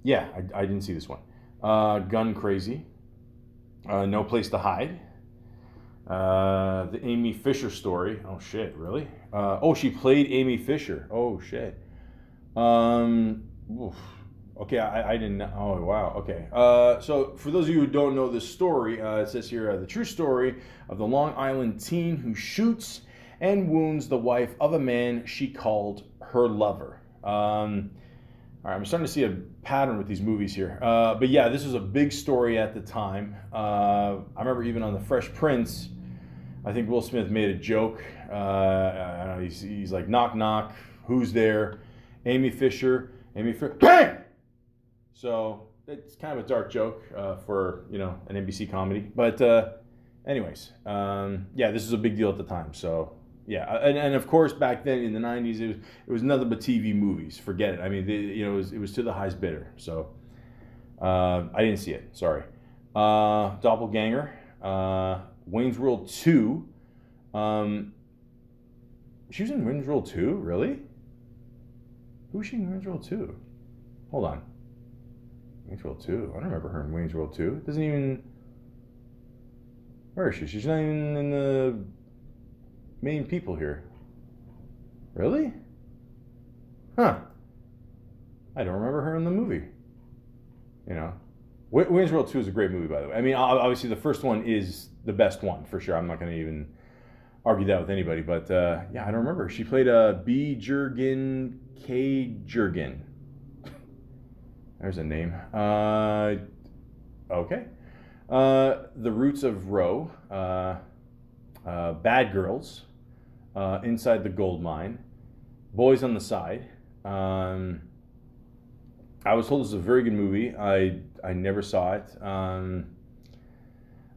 yeah, I didn't see this one. Gun Crazy, No Place to Hide, the Amy Fisher story. Oh shit, really? Oh, she played Amy Fisher. Oh shit. Oof. Okay, I didn't know. Oh, wow. Okay. So, for those of you who don't know this story, it says here the true story of the Long Island teen who shoots and wounds the wife of a man she called her lover. All right, I'm starting to see a pattern with these movies here. But yeah, this was a big story at the time. I remember even on The Fresh Prince, I think Will Smith made a joke. I don't know, he's like, knock, knock, who's there? Amy Fisher. Bang! So it's kind of a dark joke for you know an NBC comedy, but anyways, yeah, this was a big deal at the time. So yeah, and of course back then in the '90s it was nothing but TV movies. Forget it. I mean, you know, it was to the highest bidder. So I didn't see it. Sorry. Doppelganger, Wayne's World 2. She was in Wayne's World 2, really? Who was she in Wayne's World 2? Hold on. Wayne's World 2. I don't remember her in Wayne's World 2. It doesn't even. Where is she? She's not even in the main people here. Really? Huh. I don't remember her in the movie. You know. Wayne's World 2 is a great movie, by the way. I mean, obviously, the first one is the best one, for sure. I'm not going to even argue that with anybody. But, yeah, I don't remember. She played B. Jurgen K. Jurgen. There's a name. Okay. The Roots of Roe. Bad Girls. Inside the Gold Mine. Boys on the Side. I was told this is a very good movie. I never saw it. I'm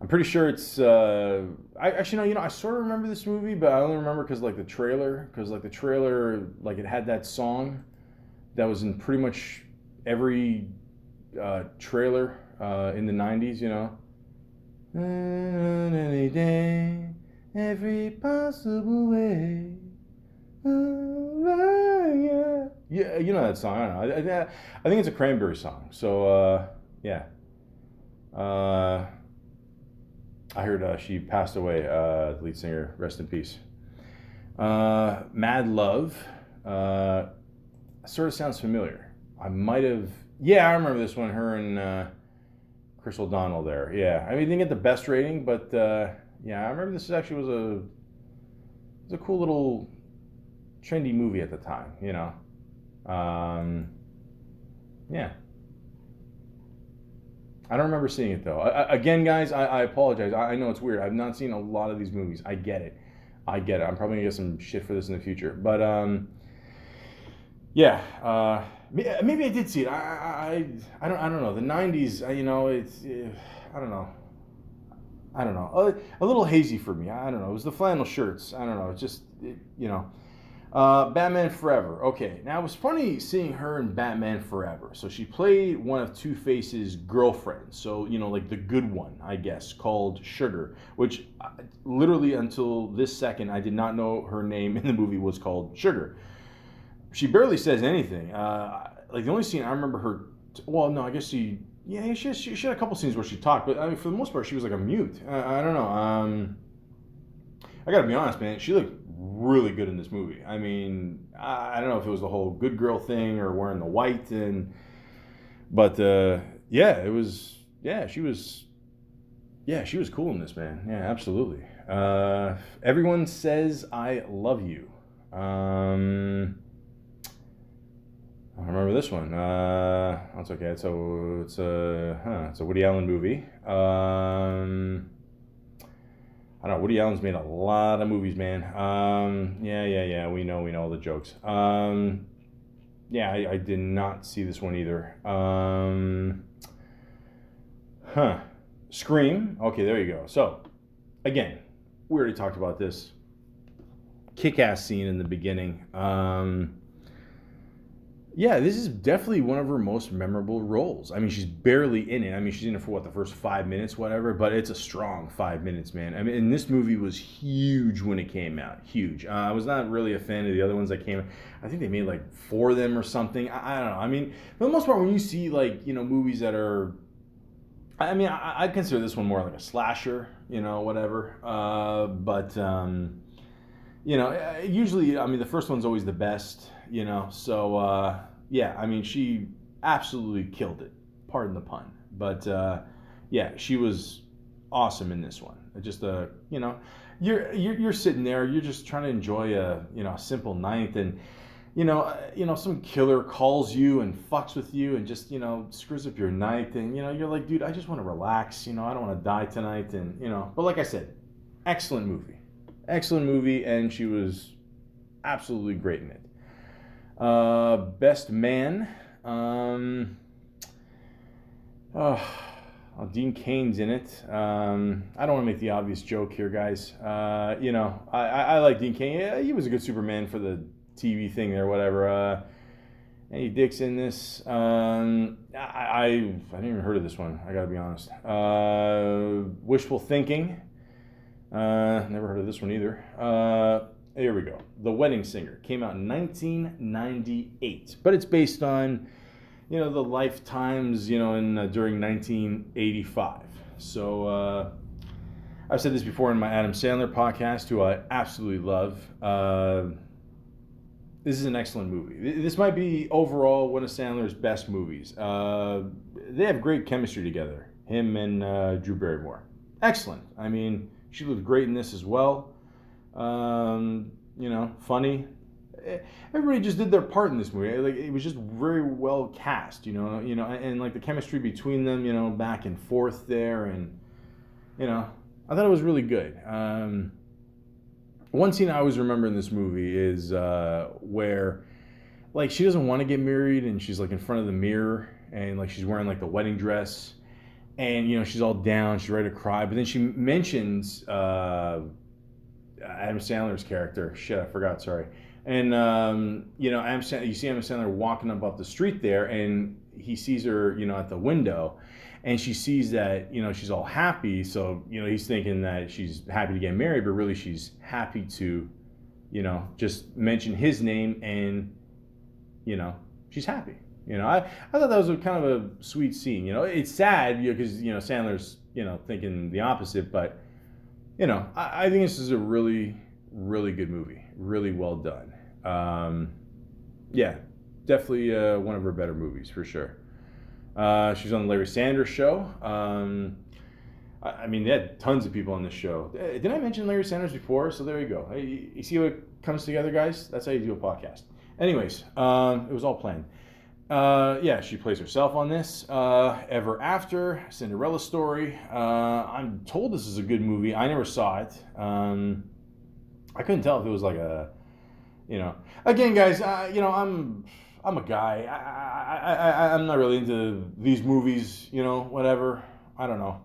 pretty sure it's. I actually no, you know, I sort of remember this movie, but I only remember because like the trailer, like it had that song that was in pretty much every trailer in the '90s. You know. Any day, every possible way. Yeah, you know that song. I don't know. I think it's a Cranberry song. So yeah. I heard she passed away. The lead singer, rest in peace. Mad Love. Sort of sounds familiar. I might have. Yeah, I remember this one. Her and Chris O'Donnell there. Yeah, I mean, didn't get the best rating, but yeah, I remember this actually was a cool little trendy movie at the time. You know. Yeah. I don't remember seeing it though. Again, guys, I apologize. I know it's weird. I've not seen a lot of these movies. I get it. I'm probably gonna get some shit for this in the future. But yeah. Maybe I did see it. I don't know. The '90s. You know, it's. I don't know. A little hazy for me. I don't know. It was the flannel shirts. I don't know. It's just you know. Batman Forever. Okay, now it was funny seeing her in Batman Forever. So she played one of Two-Face's girlfriends. So, you know, like the good one, I guess, called Sugar. Which, literally until this second, I did not know her name in the movie was called Sugar. She barely says anything. Like, the only scene I remember her... Well, no, I guess she had a couple scenes where she talked. But, I mean, for the most part, she was like a mute. I don't know. I gotta be honest, man. She looked really good in this movie. I mean, I don't know if it was the whole good girl thing or wearing the white, but yeah, it was. Yeah, she was Yeah, she was cool in this, man. Yeah, absolutely. Everyone Says I Love You. I remember this one. That's okay. It's a Woody Allen movie. I don't know. Woody Allen's made a lot of movies, man. Yeah. We know all the jokes. Yeah, I did not see this one either. Huh. Scream. Okay, there you go. So, again, we already talked about this kick-ass scene in the beginning. Yeah, this is definitely one of her most memorable roles. I mean, she's barely in it. I mean, she's in it for what, the first 5 minutes, whatever, but it's a strong 5 minutes, man. I mean, and this movie was huge when it came out. Huge. I was not really a fan of the other ones that came out. I think they made like 4 of them or something. I don't know. I mean, for the most part, when you see like, movies that are, I mean, I'd consider this one more like a slasher, whatever. Usually, I mean, the first one's always the best, So, yeah, I mean, she absolutely killed it. Pardon the pun. But, yeah, she was awesome in this one. Just, you're sitting there, you're just trying to enjoy a simple night, and some killer calls you and fucks with you and just, screws up your night. And, you're like, dude, I just want to relax. I don't want to die tonight. And, but like I said, excellent movie. Excellent movie. And she was absolutely great in it. Best man. Dean Cain's in it. I don't want to make the obvious joke here, guys. I like Dean Cain. Yeah, he was a good Superman for the TV thing there, whatever. Any dicks in this? I didn't even heard of this one. I gotta be honest. Wishful Thinking. Never heard of this one either. Here we go. The Wedding Singer came out in 1998, but it's based on the lifetimes during 1985. So I've said this before in my Adam Sandler podcast, who I absolutely love. This is an excellent movie. This might be overall one of Sandler's best movies. They have great chemistry together, him and Drew Barrymore. Excellent. I mean, she looked great in this as well. Funny. Everybody just did their part in this movie. Like, it was just very well cast, and like the chemistry between them, back and forth there, and I thought it was really good. One scene I always remember in this movie is where, like, she doesn't want to get married, and she's like in front of the mirror, and like she's wearing like the wedding dress, and she's all down, she's ready to cry, but then she mentions Adam Sandler's character. Shit, I forgot. Sorry. And you see Adam Sandler walking up the street there, and he sees her, at the window, and she sees that, she's all happy. So, he's thinking that she's happy to get married, but really she's happy to, just mention his name, and, she's happy. I thought that was a kind of a sweet scene. It's sad because, Sandler's, thinking the opposite, but, I think this is a really, really good movie. Really well done. Yeah, definitely one of her better movies for sure. She was on the Larry Sanders Show. I mean, they had tons of people on this show. Did I mention Larry Sanders before? So there you go. Hey, you see what comes together, guys? That's how you do a podcast. Anyways, it was all planned. Yeah, she plays herself on this. Ever After, Cinderella Story. I'm told this is a good movie. I never saw it. I couldn't tell if it was like a, Again, guys, I'm a guy. I'm not really into these movies, whatever. I don't know.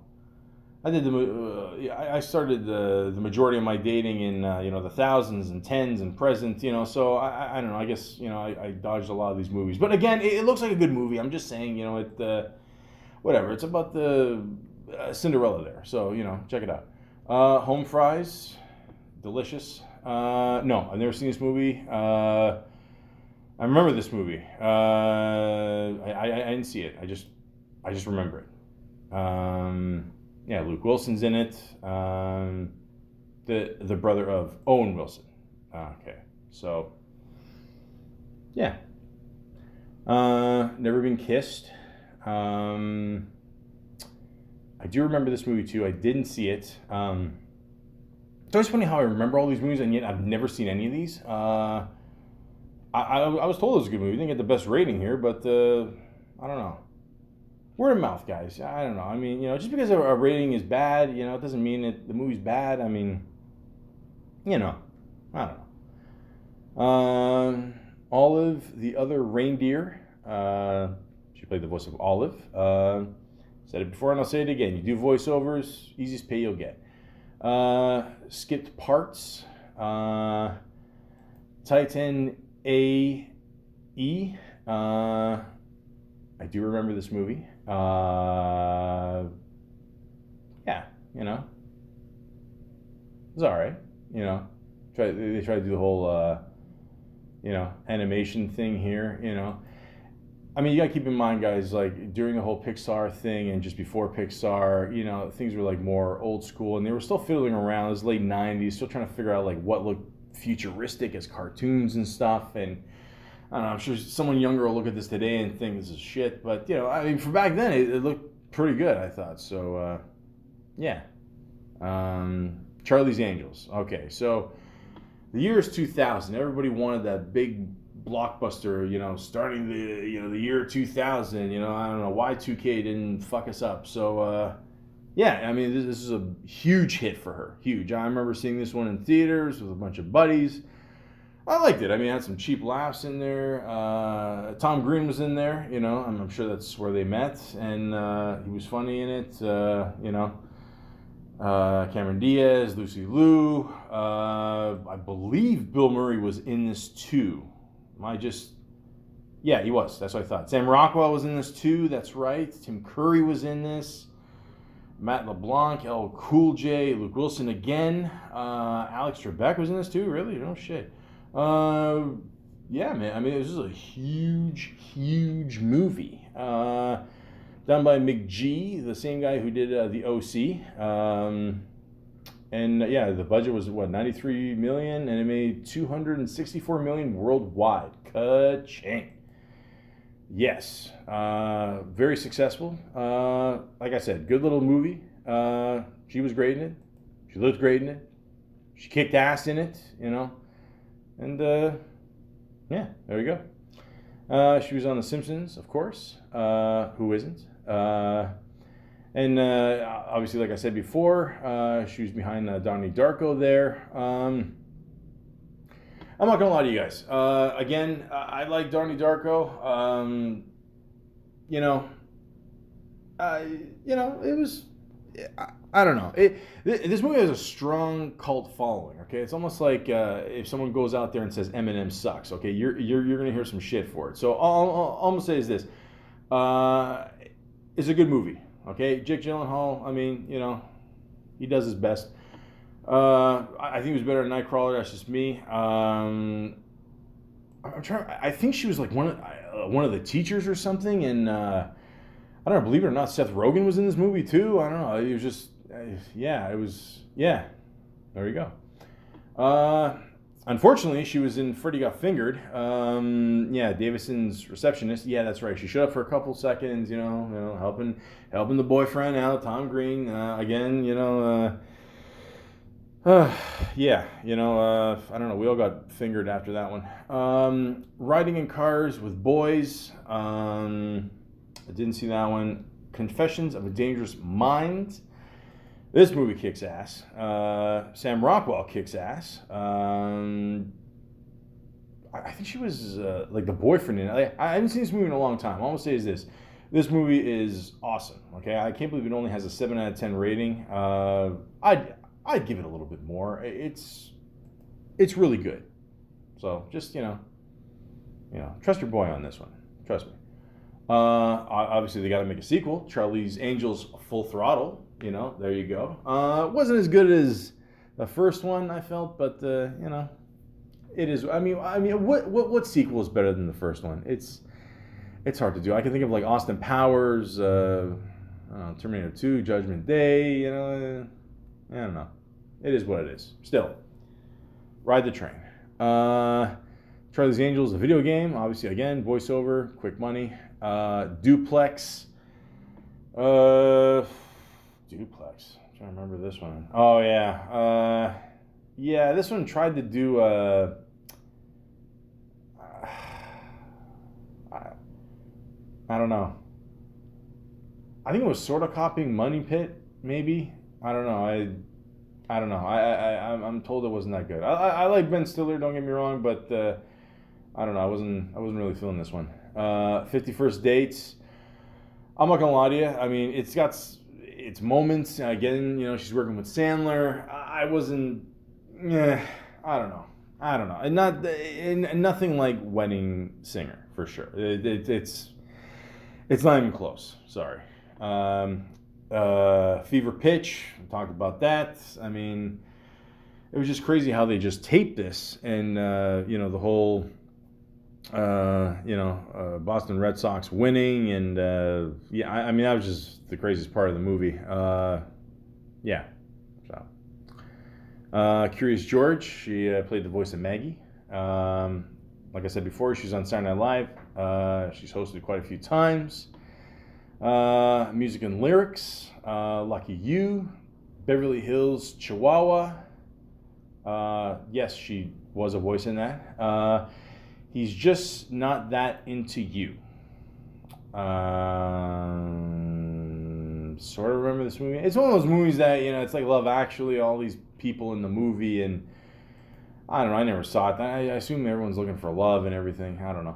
I started the majority of my dating in the thousands and tens and present, so I don't know. I guess I dodged a lot of these movies, but again, it looks like a good movie. I'm just saying, whatever. It's about the Cinderella there, so check it out. Home Fries, delicious. No, I've never seen this movie. I remember this movie. I didn't see it. I just remember it. Yeah, Luke Wilson's in it. The brother of Owen Wilson. Okay, so yeah. Never Been Kissed. I do remember this movie too. I didn't see it. It's always funny how I remember all these movies and yet I've never seen any of these. I was told it was a good movie. Didn't get the best rating here, but I don't know. Word of mouth, guys. I don't know. I mean, just because a rating is bad, it doesn't mean that the movie's bad. I mean, I don't know. Olive, the other reindeer. She played the voice of Olive. Said it before and I'll say it again. You do voiceovers, easiest pay you'll get. Skipped parts. Titan A.E. I do remember this movie. Yeah, it's all right. They try to do the whole, animation thing here. I mean, you gotta keep in mind, guys, like during the whole Pixar thing and just before Pixar, things were like more old school and they were still fiddling around. It was late 90s, still trying to figure out like what looked futuristic as cartoons and stuff. And I don't know, I'm sure someone younger will look at this today and think this is shit. But, I mean, for back then, it looked pretty good, I thought. So, yeah. Charlie's Angels. Okay, so the year is 2000. Everybody wanted that big blockbuster, starting the year 2000. I don't know, Y2K didn't fuck us up. So, yeah, I mean, this is a huge hit for her. Huge. I remember seeing this one in theaters with a bunch of buddies. I liked it. I mean, it had some cheap laughs in there. Tom Green was in there, I'm sure that's where they met, and he was funny in it. Cameron Diaz, Lucy Liu. I believe Bill Murray was in this too. Yeah, he was. That's what I thought. Sam Rockwell was in this too. That's right. Tim Curry was in this. Matt LeBlanc, L. Cool J, Luke Wilson again. Alex Trebek was in this too. Really? No shit. Yeah, man. I mean, this is a huge, huge movie. Done by McG, the same guy who did the OC. And yeah, the budget was what, 93 million, and it made 264 million worldwide. Ka-ching. Yes, very successful. Like I said, good little movie. She was great in it. She looked great in it. She kicked ass in it, And yeah, there we go. She was on The Simpsons, of course. Who isn't? And obviously, like I said before, she was behind Donnie Darko there. I'm not gonna lie to you guys. Again, I like Donnie Darko. It was. I don't know. This movie has a strong cult following. Okay, it's almost like if someone goes out there and says Eminem sucks. Okay, you're gonna hear some shit for it. So all I'm gonna say is this: it's a good movie. Okay, Jake Gyllenhaal. I mean, he does his best. I think he was better than Nightcrawler. That's just me. I'm trying. I think she was like one of the teachers or something, and I don't know. Believe it or not, Seth Rogen was in this movie too. I don't know. It was just, yeah. It was, yeah. There you go. Unfortunately, she was in Freddy Got Fingered. Yeah, Davison's receptionist. Yeah, that's right. She showed up for a couple seconds. Helping the boyfriend out, Tom Green. Again, yeah, I don't know. We all got fingered after that one. Riding in Cars with Boys. I didn't see that one. Confessions of a Dangerous Mind. This movie kicks ass. Sam Rockwell kicks ass. I think she was like the boyfriend in it. I haven't seen this movie in a long time. All I'm going to say is this. This movie is awesome. Okay, I can't believe it only has a 7 out of 10 rating. I'd give it a little bit more. It's really good. So just trust your boy on this one. Trust me. Obviously they got to make a sequel. Charlie's Angels Full Throttle. There you go. It wasn't as good as the first one, I felt, but it is. I mean, what sequel is better than the first one? It's hard to do. I can think of like Austin Powers, Terminator 2, Judgment Day. I don't know. It is what it is. Still, ride the train. Charlie's Angels, the video game. Obviously, again, voiceover, quick money. Duplex. Dogs. I'm trying to remember this one. Oh yeah. Yeah, this one tried to do I don't know. I think it was sort of copying Money Pit, maybe. I don't know. I don't know. I'm told it wasn't that good. I like Ben Stiller. Don't get me wrong, but I don't know. I wasn't really feeling this one. 51st Dates. I'm not gonna lie to you. I mean, it's got its moments. Again, she's working with Sandler. I wasn't. Yeah, I don't know. And nothing like Wedding Singer for sure. It's not even close. Sorry. Fever Pitch. We talked about that. I mean, it was just crazy how they just taped this, and the whole Boston Red Sox winning, and I mean that was just the craziest part of the movie. Yeah. So, Curious George, she played the voice of Maggie. Like I said before, she's on Saturday Night Live. She's hosted quite a few times. Music and Lyrics, Lucky You, Beverly Hills Chihuahua. Yes, she was a voice in that. He's Just Not That Into You. Sort of remember this movie. It's one of those movies that, it's like Love Actually, all these people in the movie, and I don't know, I never saw it. I assume everyone's looking for love and everything. I don't know.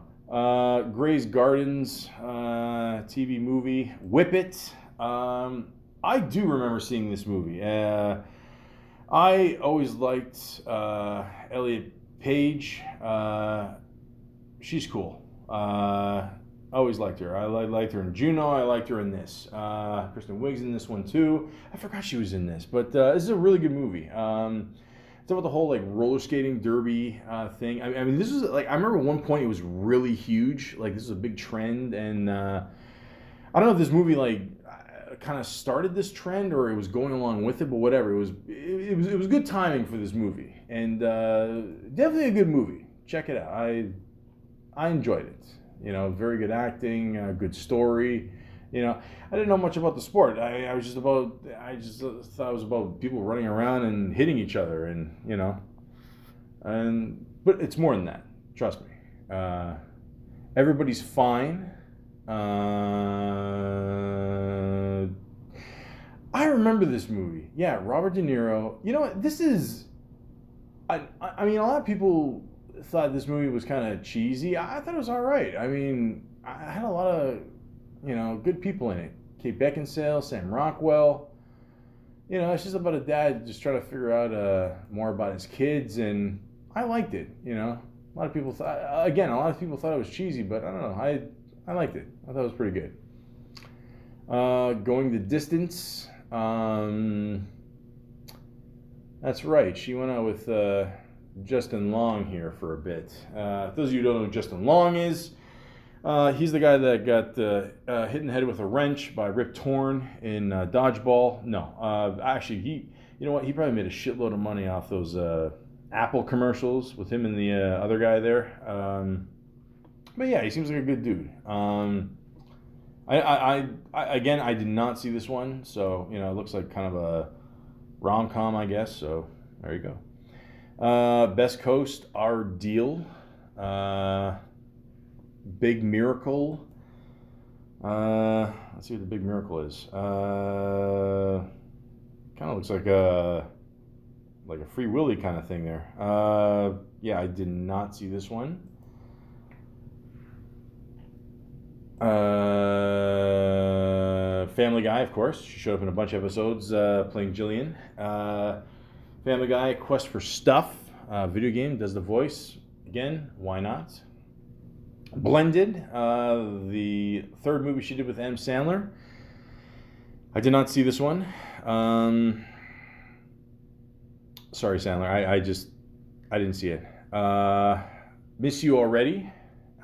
Gray's Gardens, TV movie. Whip It. I do remember seeing this movie. I always liked Elliot Page. She's cool. I always liked her. I liked her in Juno. I liked her in this. Kristen Wiig's in this one too. I forgot she was in this, but this is a really good movie. It's about the whole like roller skating derby thing. I mean, this was like, I remember at one point it was really huge. Like, this was a big trend, and I don't know if this movie like kind of started this trend or it was going along with it, but whatever. It was good timing for this movie, and definitely a good movie. Check it out. I enjoyed it. Very good acting, good story. I didn't know much about the sport. I just thought it was about people running around and hitting each other, but it's more than that. Trust me. Everybody's Fine. I remember this movie. Yeah, Robert De Niro. You know what? This is. I mean, a lot of people thought this movie was kind of cheesy. I thought it was all right. I mean, I had a lot of, good people in it. Kate Beckinsale, Sam Rockwell. It's just about a dad just trying to figure out more about his kids, and I liked it. A lot of people thought it was cheesy, but I don't know. I liked it. I thought it was pretty good. Going the Distance. That's right. She went out with Justin Long here for a bit. Those of you who don't know who Justin Long is, he's the guy that got hit in the head with a wrench by Rip Torn in Dodgeball. No, actually, he probably made a shitload of money off those Apple commercials with him and the other guy there. But yeah, he seems like a good dude. I did not see this one, so it looks like kind of a rom-com, I guess. So there you go. Best Coast, Our Deal. Big Miracle. Let's see what the Big Miracle is. Kind of looks like a Free Willy kind of thing there. Yeah, I did not see this one. Family Guy, of course. She showed up in a bunch of episodes playing Jillian. Family Guy, Quest for Stuff. Video game, does the voice. Again, why not? Blended, the third movie she did with M. Sandler. I did not see this one. Sorry, Sandler. I didn't see it. Miss You Already.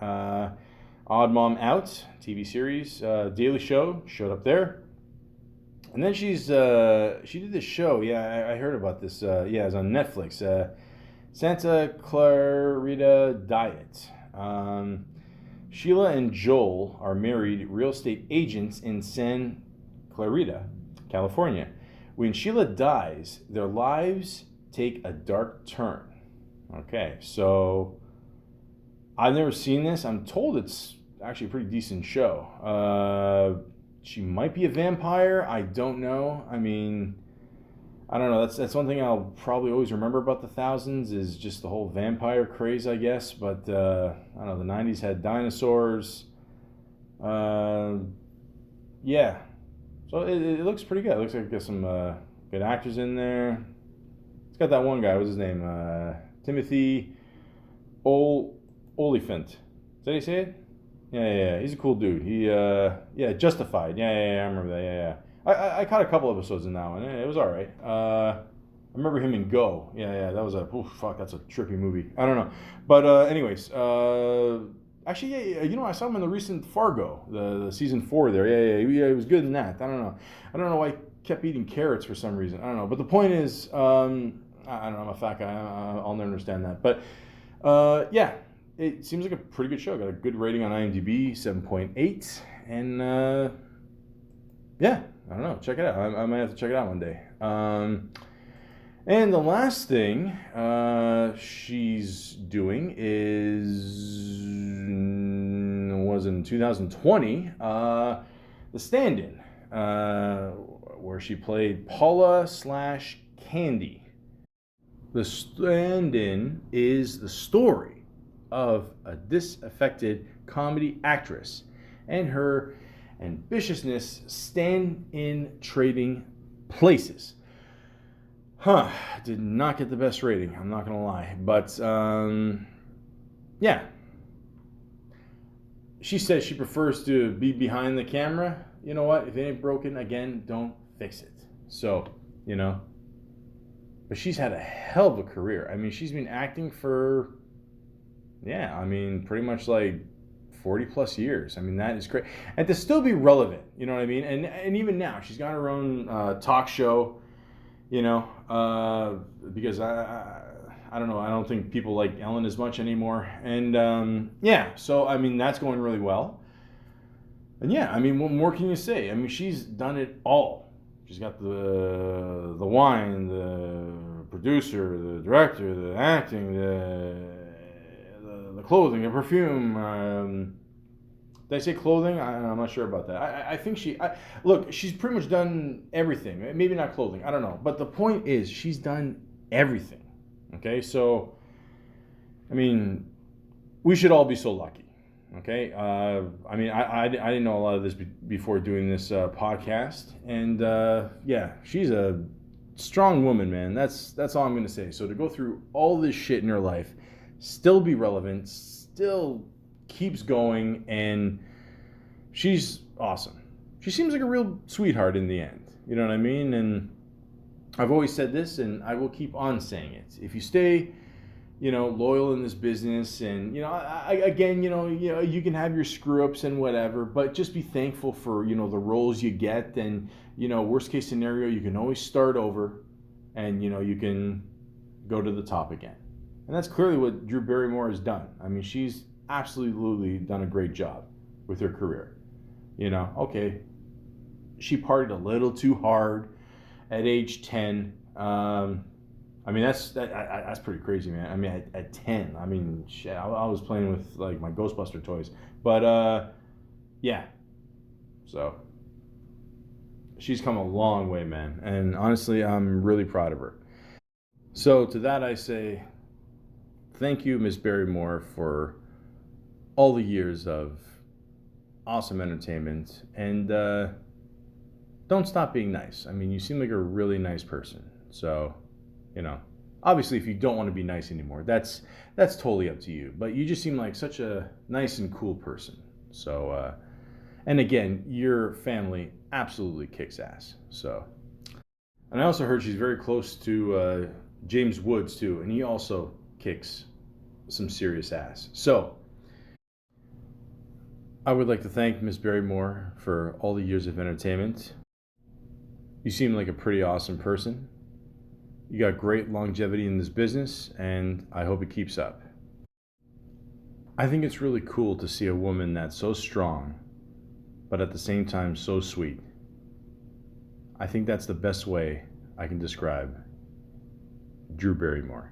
Odd Mom Out, TV series. Daily Show, showed up there. And then she did this show. Yeah, I heard about this. Yeah, it's on Netflix. Santa Clarita Diet. Sheila and Joel are married real estate agents in San Clarita, California, when Sheila dies, their lives take a dark turn. Okay, so I've never seen this. I'm told it's actually a pretty decent show. She might be a vampire. I don't know. I mean, I don't know. That's one thing I'll probably always remember about the thousands is just the whole vampire craze, I guess. But I don't know. The '90s had dinosaurs. Yeah. So it looks pretty good. It looks like it got some good actors in there. It's got that one guy. What's his name? Timothy Oliphant. Is that how you say it? Yeah. He's a cool dude. Justified. Yeah. I remember that. Yeah. I caught a couple episodes in that one. It was all right. I remember him in Go. Yeah. That was that's a trippy movie. I don't know. But anyways, actually, yeah. I saw him in the recent Fargo, the season 4 there. Yeah. He was good in that. I don't know why he kept eating carrots for some reason. I don't know. But the point is, I don't know. I'm a fat guy. I'll never understand that. But yeah. It seems like a pretty good show. Got a good rating on IMDb, 7.8. And yeah, I don't know. Check it out. I might have to check it out one day. And the last thing she's doing was in 2020, The Stand-In, where she played Paula/Candy. The Stand-In is the story of a disaffected comedy actress and her ambitiousness stand in trading places. Did not get the best rating, I'm not gonna lie, but yeah. She says she prefers to be behind the camera. You know what? If it ain't broken, again, don't fix it. So, but she's had a hell of a career. I mean, she's been acting for pretty much like 40 plus years. I mean, that is great. And to still be relevant, you know what I mean? And even now, she's got her own talk show, because I don't know. I don't think people like Ellen as much anymore. And so, I mean, that's going really well. And yeah, I mean, what more can you say? I mean, she's done it all. She's got the wine, the producer, the director, the acting, the clothing, the perfume. Did I say clothing? I'm not sure about that. I think she's pretty much done everything. Maybe not clothing. I don't know. But the point is, she's done everything. Okay, so I mean, we should all be so lucky. Okay, I mean, I didn't know a lot of this before doing this podcast, and yeah, she's a strong woman, man. That's all I'm gonna say. So to go through all this shit in her life, still be relevant, still keeps going, and she's awesome. She seems like a real sweetheart in the end. You know what I mean? And I've always said this, and I will keep on saying it. If you stay, loyal in this business, and you can have your screw ups and whatever, but just be thankful for the roles you get, and worst case scenario, you can always start over, and you can go to the top again. And that's clearly what Drew Barrymore has done. I mean, she's absolutely done a great job with her career. Okay, she partied a little too hard at age 10. I mean, that's pretty crazy, man. I mean, at 10, I mean, shit, I was playing with like my Ghostbuster toys. But yeah, so she's come a long way, man. And honestly, I'm really proud of her. So to that I say, thank you, Miss Barrymore, for all the years of awesome entertainment. And don't stop being nice. I mean, you seem like a really nice person. So, obviously if you don't want to be nice anymore, that's totally up to you. But you just seem like such a nice and cool person. So, and again, your family absolutely kicks ass. So, and I also heard she's very close to James Woods too, and he also kicks some serious ass. So, I would like to thank Miss Barrymore for all the years of entertainment. You seem like a pretty awesome person. You got great longevity in this business, and I hope it keeps up. I think it's really cool to see a woman that's so strong, but at the same time so sweet. I think that's the best way I can describe Drew Barrymore.